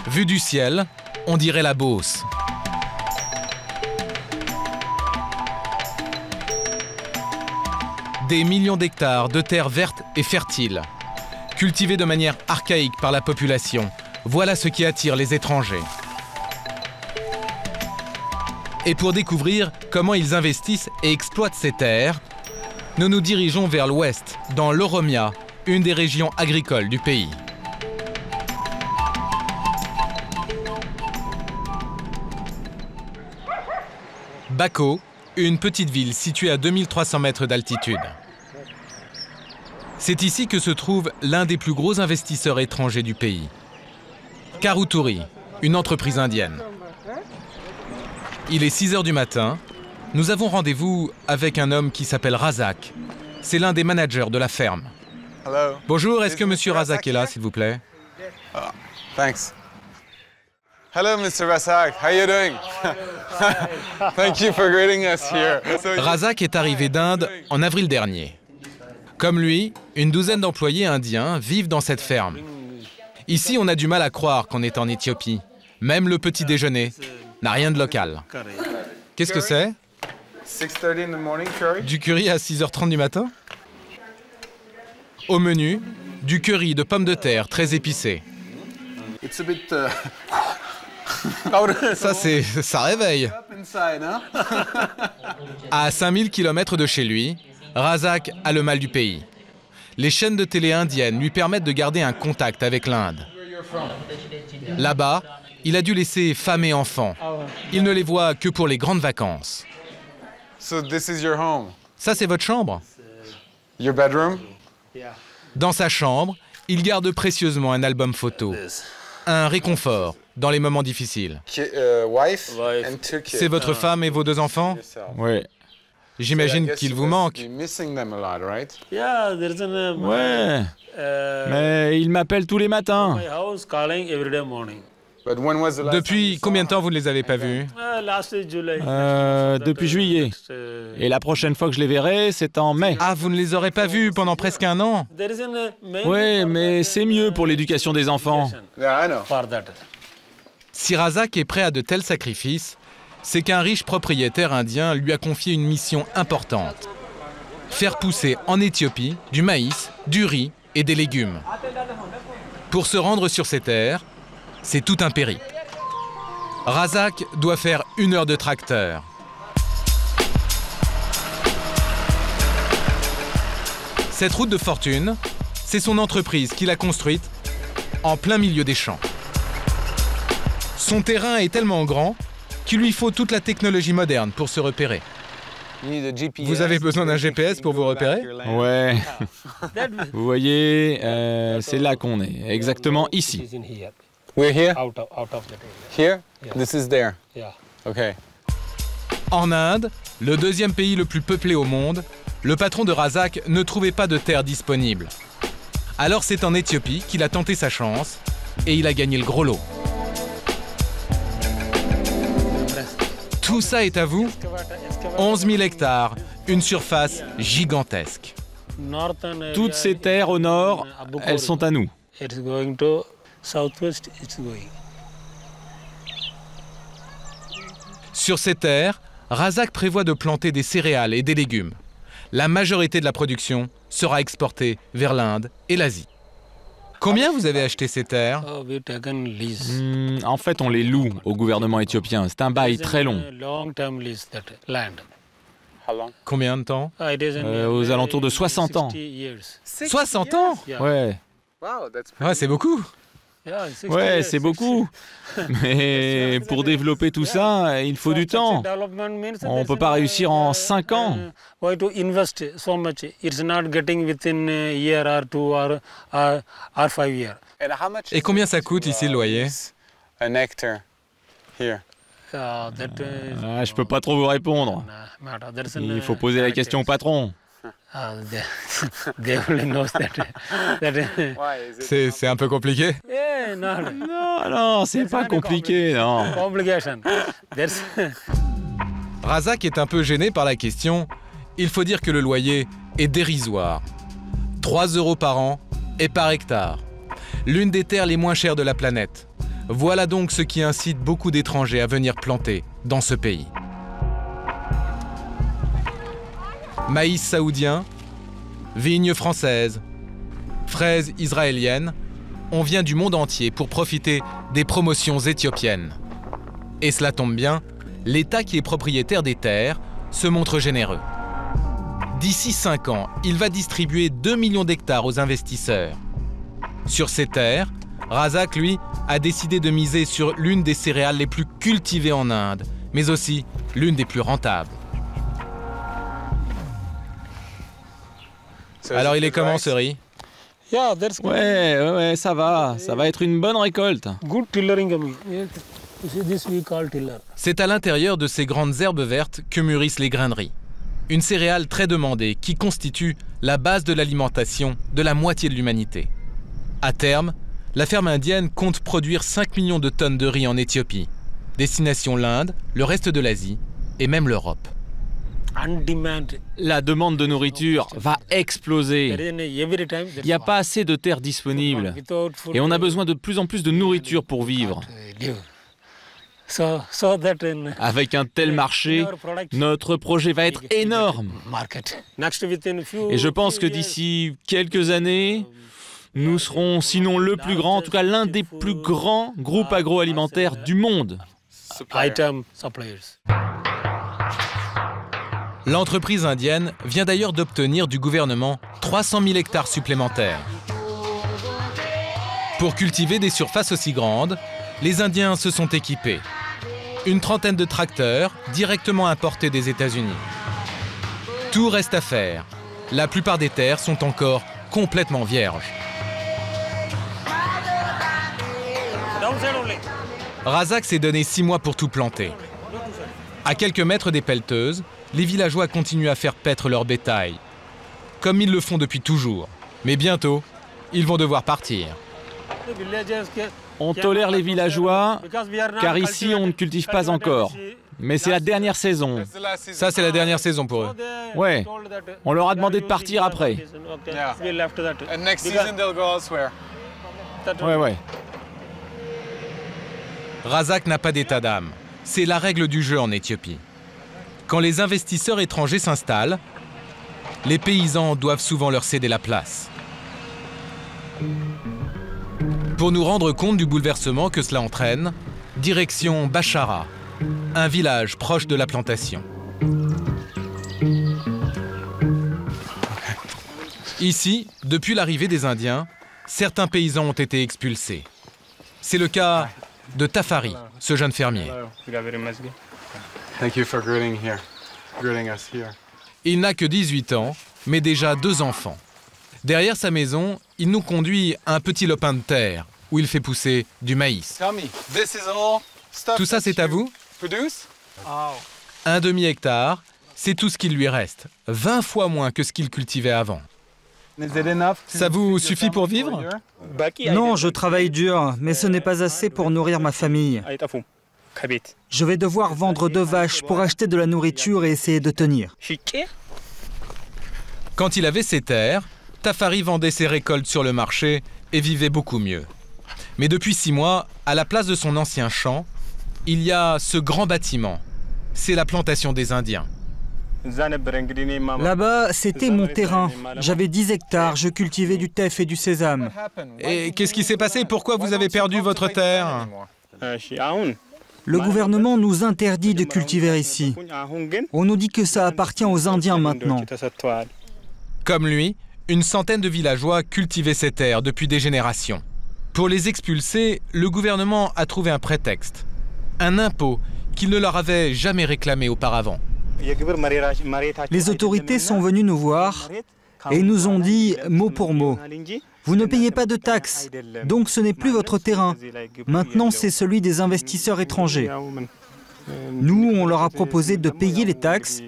Vue du ciel, on dirait la Beauce. Des millions d'hectares de terres vertes et fertiles, cultivées de manière archaïque par la population. Voilà ce qui attire les étrangers. Et pour découvrir comment ils investissent et exploitent ces terres, nous nous dirigeons vers l'ouest, dans l'Oromia, une des régions agricoles du pays. Bako, une petite ville située à 2300 mètres d'altitude. C'est ici que se trouve l'un des plus gros investisseurs étrangers du pays. Karuturi, une entreprise indienne. Il est 6 h du matin. Nous avons rendez-vous avec un homme qui s'appelle Razak. C'est l'un des managers de la ferme.
Hello.
Bonjour, est-ce que Monsieur Razak est là, s'il vous plaît?
Thanks. Hello, Mr. Razak. How are you doing? Thank you for greeting us here.
Razak est arrivé d'Inde en avril dernier. Comme lui, une douzaine d'employés indiens vivent dans cette ferme. Ici, on a du mal à croire qu'on est en Éthiopie. Même le petit déjeuner n'a rien de local. Qu'est-ce que c'est?
6:30 in the morning curry.
Du curry à 6 h 30 du matin? Au menu, du curry de pommes de terre très épicé.
It's a bit,
Ça réveille. À 5000 km de chez lui, Razak a le mal du pays. Les chaînes de télé indiennes lui permettent de garder un contact avec l'Inde. Là-bas, il a dû laisser femme et enfants. Il ne les voit que pour les grandes vacances.
So this is your home.
Ça, c'est votre chambre?
Your bedroom?
Dans sa chambre, il garde précieusement un album photo. Un réconfort dans les moments difficiles. C'est votre femme et vos 2 enfants?
Oui.
J'imagine qu'ils vous manquent.
Ouais. Mais ils m'appellent tous les matins.
Depuis combien de temps vous ne les avez pas vus?
Depuis juillet. Et la prochaine fois que je les verrai, c'est en mai.
Ah, vous ne les aurez pas vus pendant presque 1 an?
Oui, mais c'est mieux pour l'éducation des enfants.
Si Razak est prêt à de tels sacrifices, c'est qu'un riche propriétaire indien lui a confié une mission importante. faire pousser en Éthiopie du maïs, du riz et des légumes. Pour se rendre sur ces terres, c'est tout un périple. Razak doit faire 1 heure de tracteur. Cette route de fortune, c'est son entreprise qui l'a construite en plein milieu des champs. Son terrain est tellement grand qu'il lui faut toute la technologie moderne pour se repérer. Vous avez besoin d'un GPS pour vous repérer?
Ouais. Vous voyez, c'est là qu'on est, exactement ici.
We're here? Here? This is there? Okay.
En Inde, le 2e pays le plus peuplé au monde, le patron de Razak ne trouvait pas de terre disponible. Alors c'est en Éthiopie qu'il a tenté sa chance et il a gagné le gros lot. Tout ça est à vous? 11 000 hectares, une surface gigantesque.
Toutes ces terres au nord, elles sont à nous.
Sur ces terres, Razak prévoit de planter des céréales et des légumes. La majorité de la production sera exportée vers l'Inde et l'Asie. Combien vous avez acheté ces terres?
En fait, on les loue au gouvernement éthiopien. C'est un bail très long.
Combien de temps?
Aux alentours de 60 ans.
60 ans?
Ouais.
Ouais, c'est beaucoup.
Ouais, c'est beaucoup. Mais pour développer tout ça, il faut du temps. On ne peut pas réussir en 5 ans.
Et combien ça coûte ici le loyer?
Je peux pas trop vous répondre. Il faut poser la question au patron.
C'est un peu compliqué?
Non, c'est pas compliqué, non.
Razak est un peu gêné par la question. Il faut dire que le loyer est dérisoire. 3 € par an et par hectare. L'une des terres les moins chères de la planète. Voilà donc ce qui incite beaucoup d'étrangers à venir planter dans ce pays. Maïs saoudien, vignes françaises, fraises israéliennes, on vient du monde entier pour profiter des promotions éthiopiennes. Et cela tombe bien, l'État qui est propriétaire des terres se montre généreux. D'ici 5 ans, il va distribuer 2 millions d'hectares aux investisseurs. Sur ces terres, Razak, lui, a décidé de miser sur l'une des céréales les plus cultivées en Inde, mais aussi l'une des plus rentables. Alors il est comment ce riz?
Ouais, ça va être une bonne récolte.
C'est à l'intérieur de ces grandes herbes vertes que mûrissent les grains de riz. Une céréale très demandée qui constitue la base de l'alimentation de la moitié de l'humanité. À terme, la ferme indienne compte produire 5 millions de tonnes de riz en Éthiopie. Destination l'Inde, le reste de l'Asie et même l'Europe.
La demande de nourriture va exploser. Il n'y a pas assez de terres disponibles. Et on a besoin de plus en plus de nourriture pour vivre. Avec un tel marché, notre projet va être énorme. Et je pense que d'ici quelques années, nous serons, sinon le plus grand, en tout cas l'un des plus grands groupes agroalimentaires du monde.
L'entreprise indienne vient d'ailleurs d'obtenir du gouvernement 300 000 hectares supplémentaires. Pour cultiver des surfaces aussi grandes, les Indiens se sont équipés. Une trentaine de tracteurs directement importés des États-Unis. Tout reste à faire. La plupart des terres sont encore complètement vierges. Razak s'est donné 6 mois pour tout planter. À quelques mètres des pelleteuses, les villageois continuent à faire paître leur bétail, comme ils le font depuis toujours. Mais bientôt, ils vont devoir partir.
On tolère les villageois, car ici on ne cultive pas encore. Mais c'est la dernière saison.
Ça, c'est la dernière saison pour eux.
Ouais, on leur a demandé de partir après. Ouais.
Razak n'a pas d'état d'âme. C'est la règle du jeu en Éthiopie. Quand les investisseurs étrangers s'installent, les paysans doivent souvent leur céder la place. Pour nous rendre compte du bouleversement que cela entraîne, direction Bachara, un village proche de la plantation. Ici, depuis l'arrivée des Indiens, certains paysans ont été expulsés. C'est le cas de Tafari, ce jeune fermier. Il n'a que 18 ans, mais déjà 2 enfants. Derrière sa maison, il nous conduit à un petit lopin de terre où il fait pousser du maïs. Tout ça, c'est à vous? Un demi-hectare, c'est tout ce qu'il lui reste, 20 fois moins que ce qu'il cultivait avant. Ça vous suffit pour vivre?
Non, je travaille dur, mais ce n'est pas assez pour nourrir ma famille. Je vais devoir vendre 2 vaches pour acheter de la nourriture et essayer de tenir.
Quand il avait ses terres, Tafari vendait ses récoltes sur le marché et vivait beaucoup mieux. Mais depuis 6 mois, à la place de son ancien champ, il y a ce grand bâtiment. C'est la plantation des Indiens.
Là-bas, c'était mon terrain. J'avais 10 hectares, je cultivais du teff et du sésame.
Et qu'est-ce qui s'est passé? Pourquoi vous avez perdu votre terre?
Le gouvernement nous interdit de cultiver ici. On nous dit que ça appartient aux Indiens maintenant.
Comme lui, une centaine de villageois cultivaient ces terres depuis des générations. Pour les expulser, le gouvernement a trouvé un prétexte. Un impôt qu'il ne leur avait jamais réclamé auparavant.
Les autorités sont venues nous voir et nous ont dit mot pour mot: vous ne payez pas de taxes, donc ce n'est plus votre terrain. Maintenant, c'est celui des investisseurs étrangers. Nous, on leur a proposé de payer les taxes,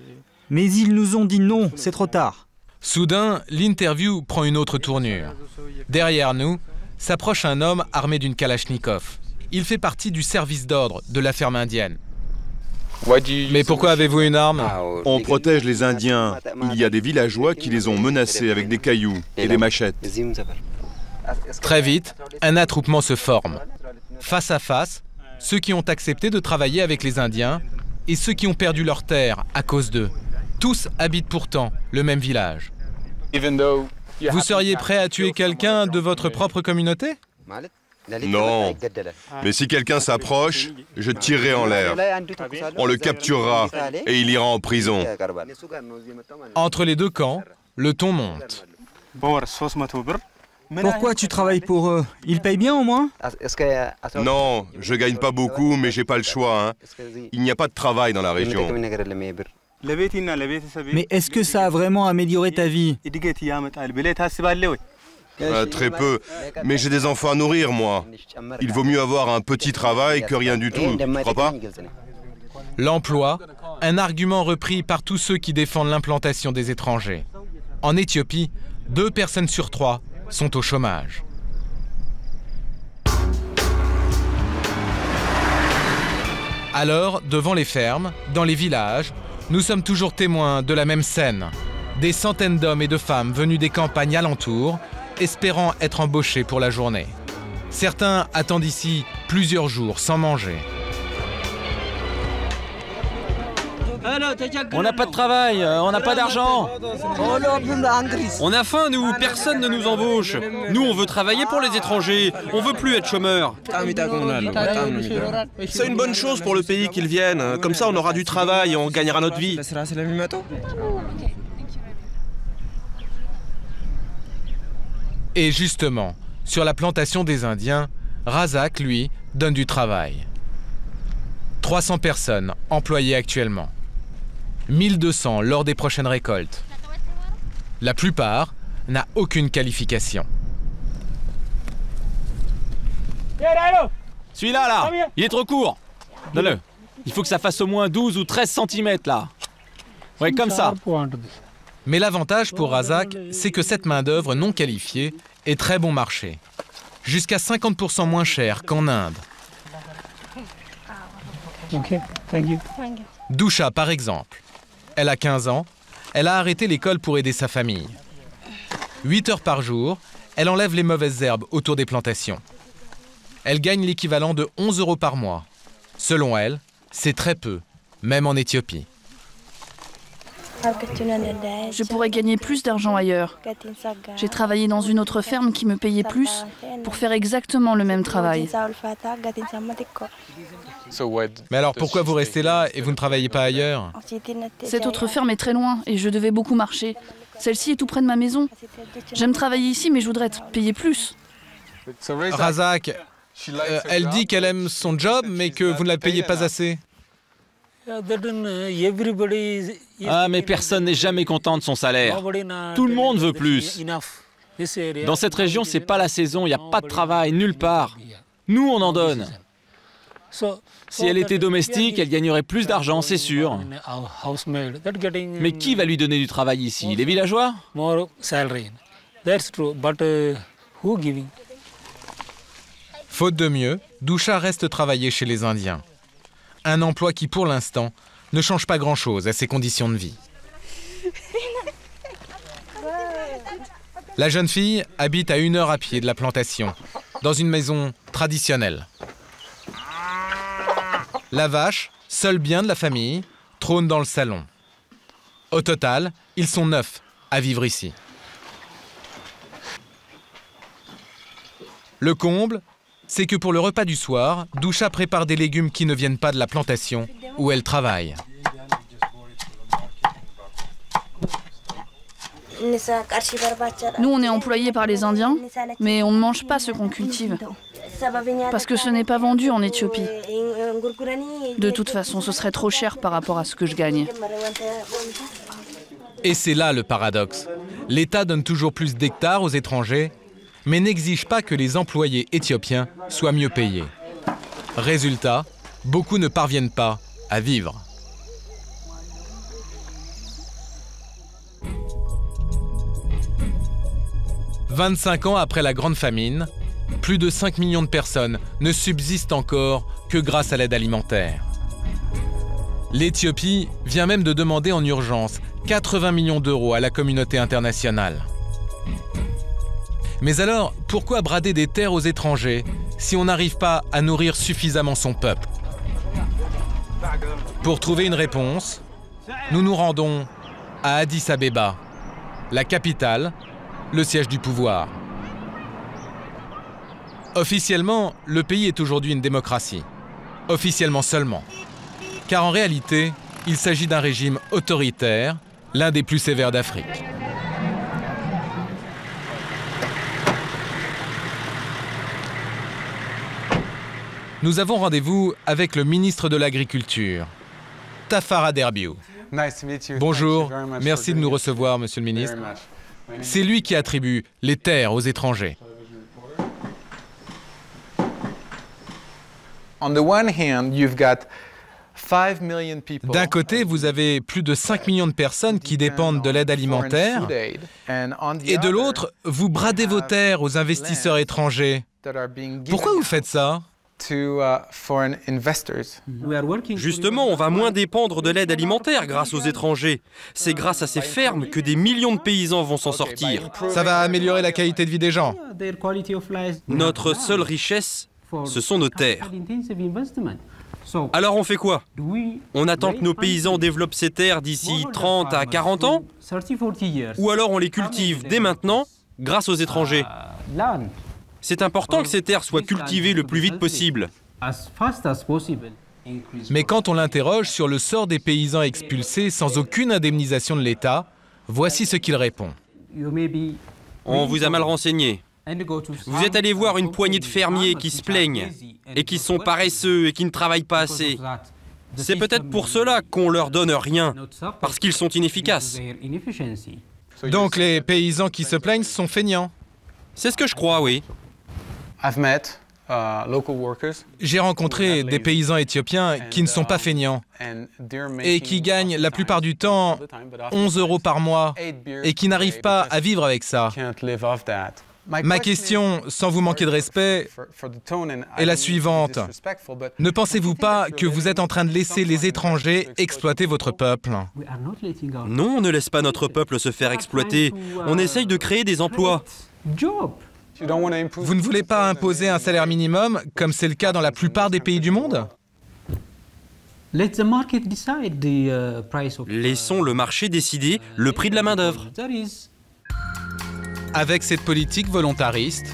mais ils nous ont dit non, c'est trop tard.
Soudain, l'interview prend une autre tournure. Derrière nous, s'approche un homme armé d'une kalachnikov. Il fait partie du service d'ordre de la ferme indienne. Mais pourquoi avez-vous une arme?
On protège les Indiens. Il y a des villageois qui les ont menacés avec des cailloux et des machettes.
Très vite, un attroupement se forme. Face à face, ceux qui ont accepté de travailler avec les Indiens et ceux qui ont perdu leurs terres à cause d'eux. Tous habitent pourtant le même village. Vous seriez prêt à tuer quelqu'un de votre propre communauté?
Non, mais si quelqu'un s'approche, je tirerai en l'air. On le capturera et il ira en prison.
Entre les deux camps, le ton monte.
Pourquoi tu travailles pour eux? Ils payent bien au moins?
Non, je gagne pas beaucoup, mais j'ai pas le choix. Il n'y a pas de travail dans la région.
Mais est-ce que ça a vraiment amélioré ta vie?
Très peu, mais j'ai des enfants à nourrir, moi. Il vaut mieux avoir un petit travail que rien du tout, tu crois pas?
L'emploi, un argument repris par tous ceux qui défendent l'implantation des étrangers. En Éthiopie, 2 personnes sur 3 sont au chômage. Alors, devant les fermes, dans les villages, nous sommes toujours témoins de la même scène. Des centaines d'hommes et de femmes venus des campagnes alentours, espérant être embauchés pour la journée. Certains attendent ici plusieurs jours sans manger.
On n'a pas de travail, on n'a pas d'argent. On a faim, nous, personne ne nous embauche. Nous, on veut travailler pour les étrangers, on veut plus être chômeurs.
C'est une bonne chose pour le pays qu'ils viennent, comme ça on aura du travail et on gagnera notre vie.
Et justement, sur la plantation des Indiens, Razak, lui, donne du travail. 300 personnes employées actuellement. 1200 lors des prochaines récoltes. La plupart n'a aucune qualification.
Celui-là, là, il est trop court. Donne-le. Il faut que ça fasse au moins 12 ou 13 cm, là. Ouais, comme ça.
Mais l'avantage pour Razak, c'est que cette main-d'œuvre non qualifiée est très bon marché. Jusqu'à 50% moins cher qu'en Inde. Dusha, par exemple. Elle a 15 ans, elle a arrêté l'école pour aider sa famille. 8 heures par jour, elle enlève les mauvaises herbes autour des plantations. Elle gagne l'équivalent de 11 € par mois. Selon elle, c'est très peu, même en Éthiopie.
Je pourrais gagner plus d'argent ailleurs. J'ai travaillé dans une autre ferme qui me payait plus pour faire exactement le même travail.
Mais alors pourquoi vous restez là et vous ne travaillez pas ailleurs?
Cette autre ferme est très loin et je devais beaucoup marcher. Celle-ci est tout près de ma maison. J'aime travailler ici, mais je voudrais être payé plus.
Razak, elle dit qu'elle aime son job, mais que vous ne la payez pas assez.
Ah, mais personne n'est jamais content de son salaire. Tout le monde veut plus. Dans cette région, c'est pas la saison, il n'y a pas de travail, nulle part. Nous, on en donne. Si elle était domestique, elle gagnerait plus d'argent, c'est sûr. Mais qui va lui donner du travail ici? Les villageois?
Faute de mieux, Doucha reste travailler chez les Indiens. Un emploi qui, pour l'instant, ne change pas grand-chose à ses conditions de vie. La jeune fille habite à 1 heure à pied de la plantation, dans une maison traditionnelle. La vache, seul bien de la famille, trône dans le salon. Au total, ils sont 9 à vivre ici. Le comble, c'est que pour le repas du soir, Doucha prépare des légumes qui ne viennent pas de la plantation où elle travaille.
Nous, on est employés par les Indiens, mais on ne mange pas ce qu'on cultive. Parce que ce n'est pas vendu en Éthiopie. De toute façon, ce serait trop cher par rapport à ce que je gagne.
Et c'est là le paradoxe. L'État donne toujours plus d'hectares aux étrangers, mais n'exige pas que les employés éthiopiens soient mieux payés. Résultat, beaucoup ne parviennent pas à vivre. « 25 ans après la Grande Famine, plus de 5 millions de personnes ne subsistent encore que grâce à l'aide alimentaire. L'Éthiopie vient même de demander en urgence 80 millions d'euros à la communauté internationale. Mais alors, pourquoi brader des terres aux étrangers si on n'arrive pas à nourrir suffisamment son peuple? Pour trouver une réponse, nous nous rendons à Addis Abeba, la capitale, le siège du pouvoir. Officiellement, le pays est aujourd'hui une démocratie. Officiellement seulement. Car en réalité, il s'agit d'un régime autoritaire, l'un des plus sévères d'Afrique. Nous avons rendez-vous avec le ministre de l'Agriculture, Tafara Derbiou. Bonjour, merci de nous recevoir, monsieur le ministre. C'est lui qui attribue les terres aux étrangers. D'un côté, vous avez plus de 5 millions de personnes qui dépendent de l'aide alimentaire, et de l'autre, vous bradez vos terres aux investisseurs étrangers. Pourquoi vous faites ça ?
Justement, on va moins dépendre de l'aide alimentaire grâce aux étrangers. C'est grâce à ces fermes que des millions de paysans vont s'en sortir.
Ça va améliorer la qualité de vie des gens.
Notre seule richesse, ce sont nos terres. Alors on fait quoi? On attend que nos paysans développent ces terres d'ici 30 à 40 ans? Ou alors on les cultive dès maintenant grâce aux étrangers? C'est important que ces terres soient cultivées le plus vite possible.
Mais quand on l'interroge sur le sort des paysans expulsés sans aucune indemnisation de l'État, voici ce qu'il répond.
On vous a mal renseigné. Vous êtes allé voir une poignée de fermiers qui se plaignent et qui sont paresseux et qui ne travaillent pas assez. C'est peut-être pour cela qu'on leur donne rien, parce qu'ils sont inefficaces.
Donc les paysans qui se plaignent sont feignants?
C'est ce que je crois, oui.
J'ai rencontré des paysans éthiopiens qui ne sont pas feignants et qui gagnent la plupart du temps 11 € par mois et qui n'arrivent pas à vivre avec ça. Ma question, sans vous manquer de respect, est la suivante. Ne pensez-vous pas que vous êtes en train de laisser les étrangers exploiter votre peuple?
Non, on ne laisse pas notre peuple se faire exploiter. On essaye de créer des emplois.
Vous ne voulez pas imposer un salaire minimum, comme c'est le cas dans la plupart des pays du monde?
Laissons le marché décider le prix de la main-d'œuvre.
Avec cette politique volontariste,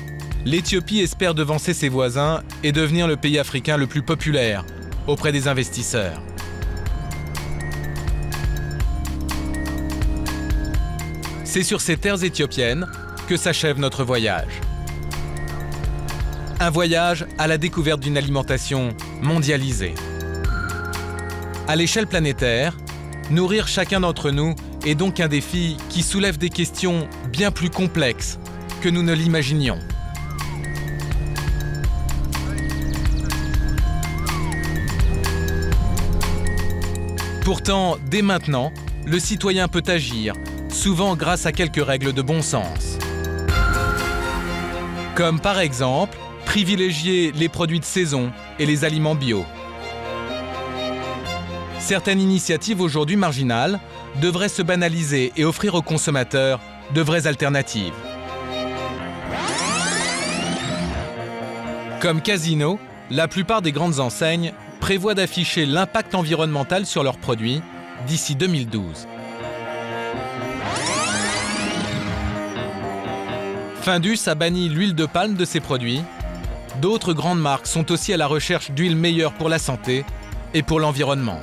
l'Éthiopie espère devancer ses voisins et devenir le pays africain le plus populaire auprès des investisseurs. C'est sur ces terres éthiopiennes que s'achève notre voyage. Un voyage à la découverte d'une alimentation mondialisée. À l'échelle planétaire, nourrir chacun d'entre nous est donc un défi qui soulève des questions bien plus complexes que nous ne l'imaginions. Pourtant, dès maintenant, le citoyen peut agir, souvent grâce à quelques règles de bon sens. Comme par exemple, privilégier les produits de saison et les aliments bio. Certaines initiatives aujourd'hui marginales devraient se banaliser et offrir aux consommateurs de vraies alternatives. Comme Casino, la plupart des grandes enseignes prévoient d'afficher l'impact environnemental sur leurs produits d'ici 2012. Findus a banni l'huile de palme de ses produits. D'autres grandes marques sont aussi à la recherche d'huiles meilleures pour la santé et pour l'environnement.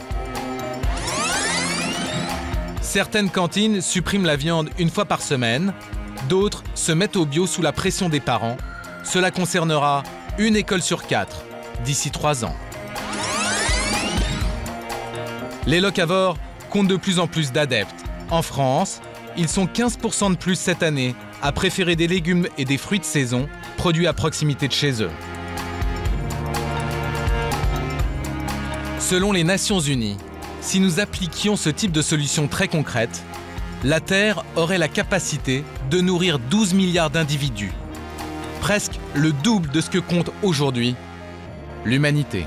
Certaines cantines suppriment la viande une fois par semaine, d'autres se mettent au bio sous la pression des parents. Cela concernera une école sur 4 d'ici 3 ans. Les locavores comptent de plus en plus d'adeptes. En France, ils sont 15% de plus cette année à préférer des légumes et des fruits de saison produits à proximité de chez eux. Selon les Nations Unies, si nous appliquions ce type de solution très concrète, la Terre aurait la capacité de nourrir 12 milliards d'individus, presque le double de ce que compte aujourd'hui l'humanité.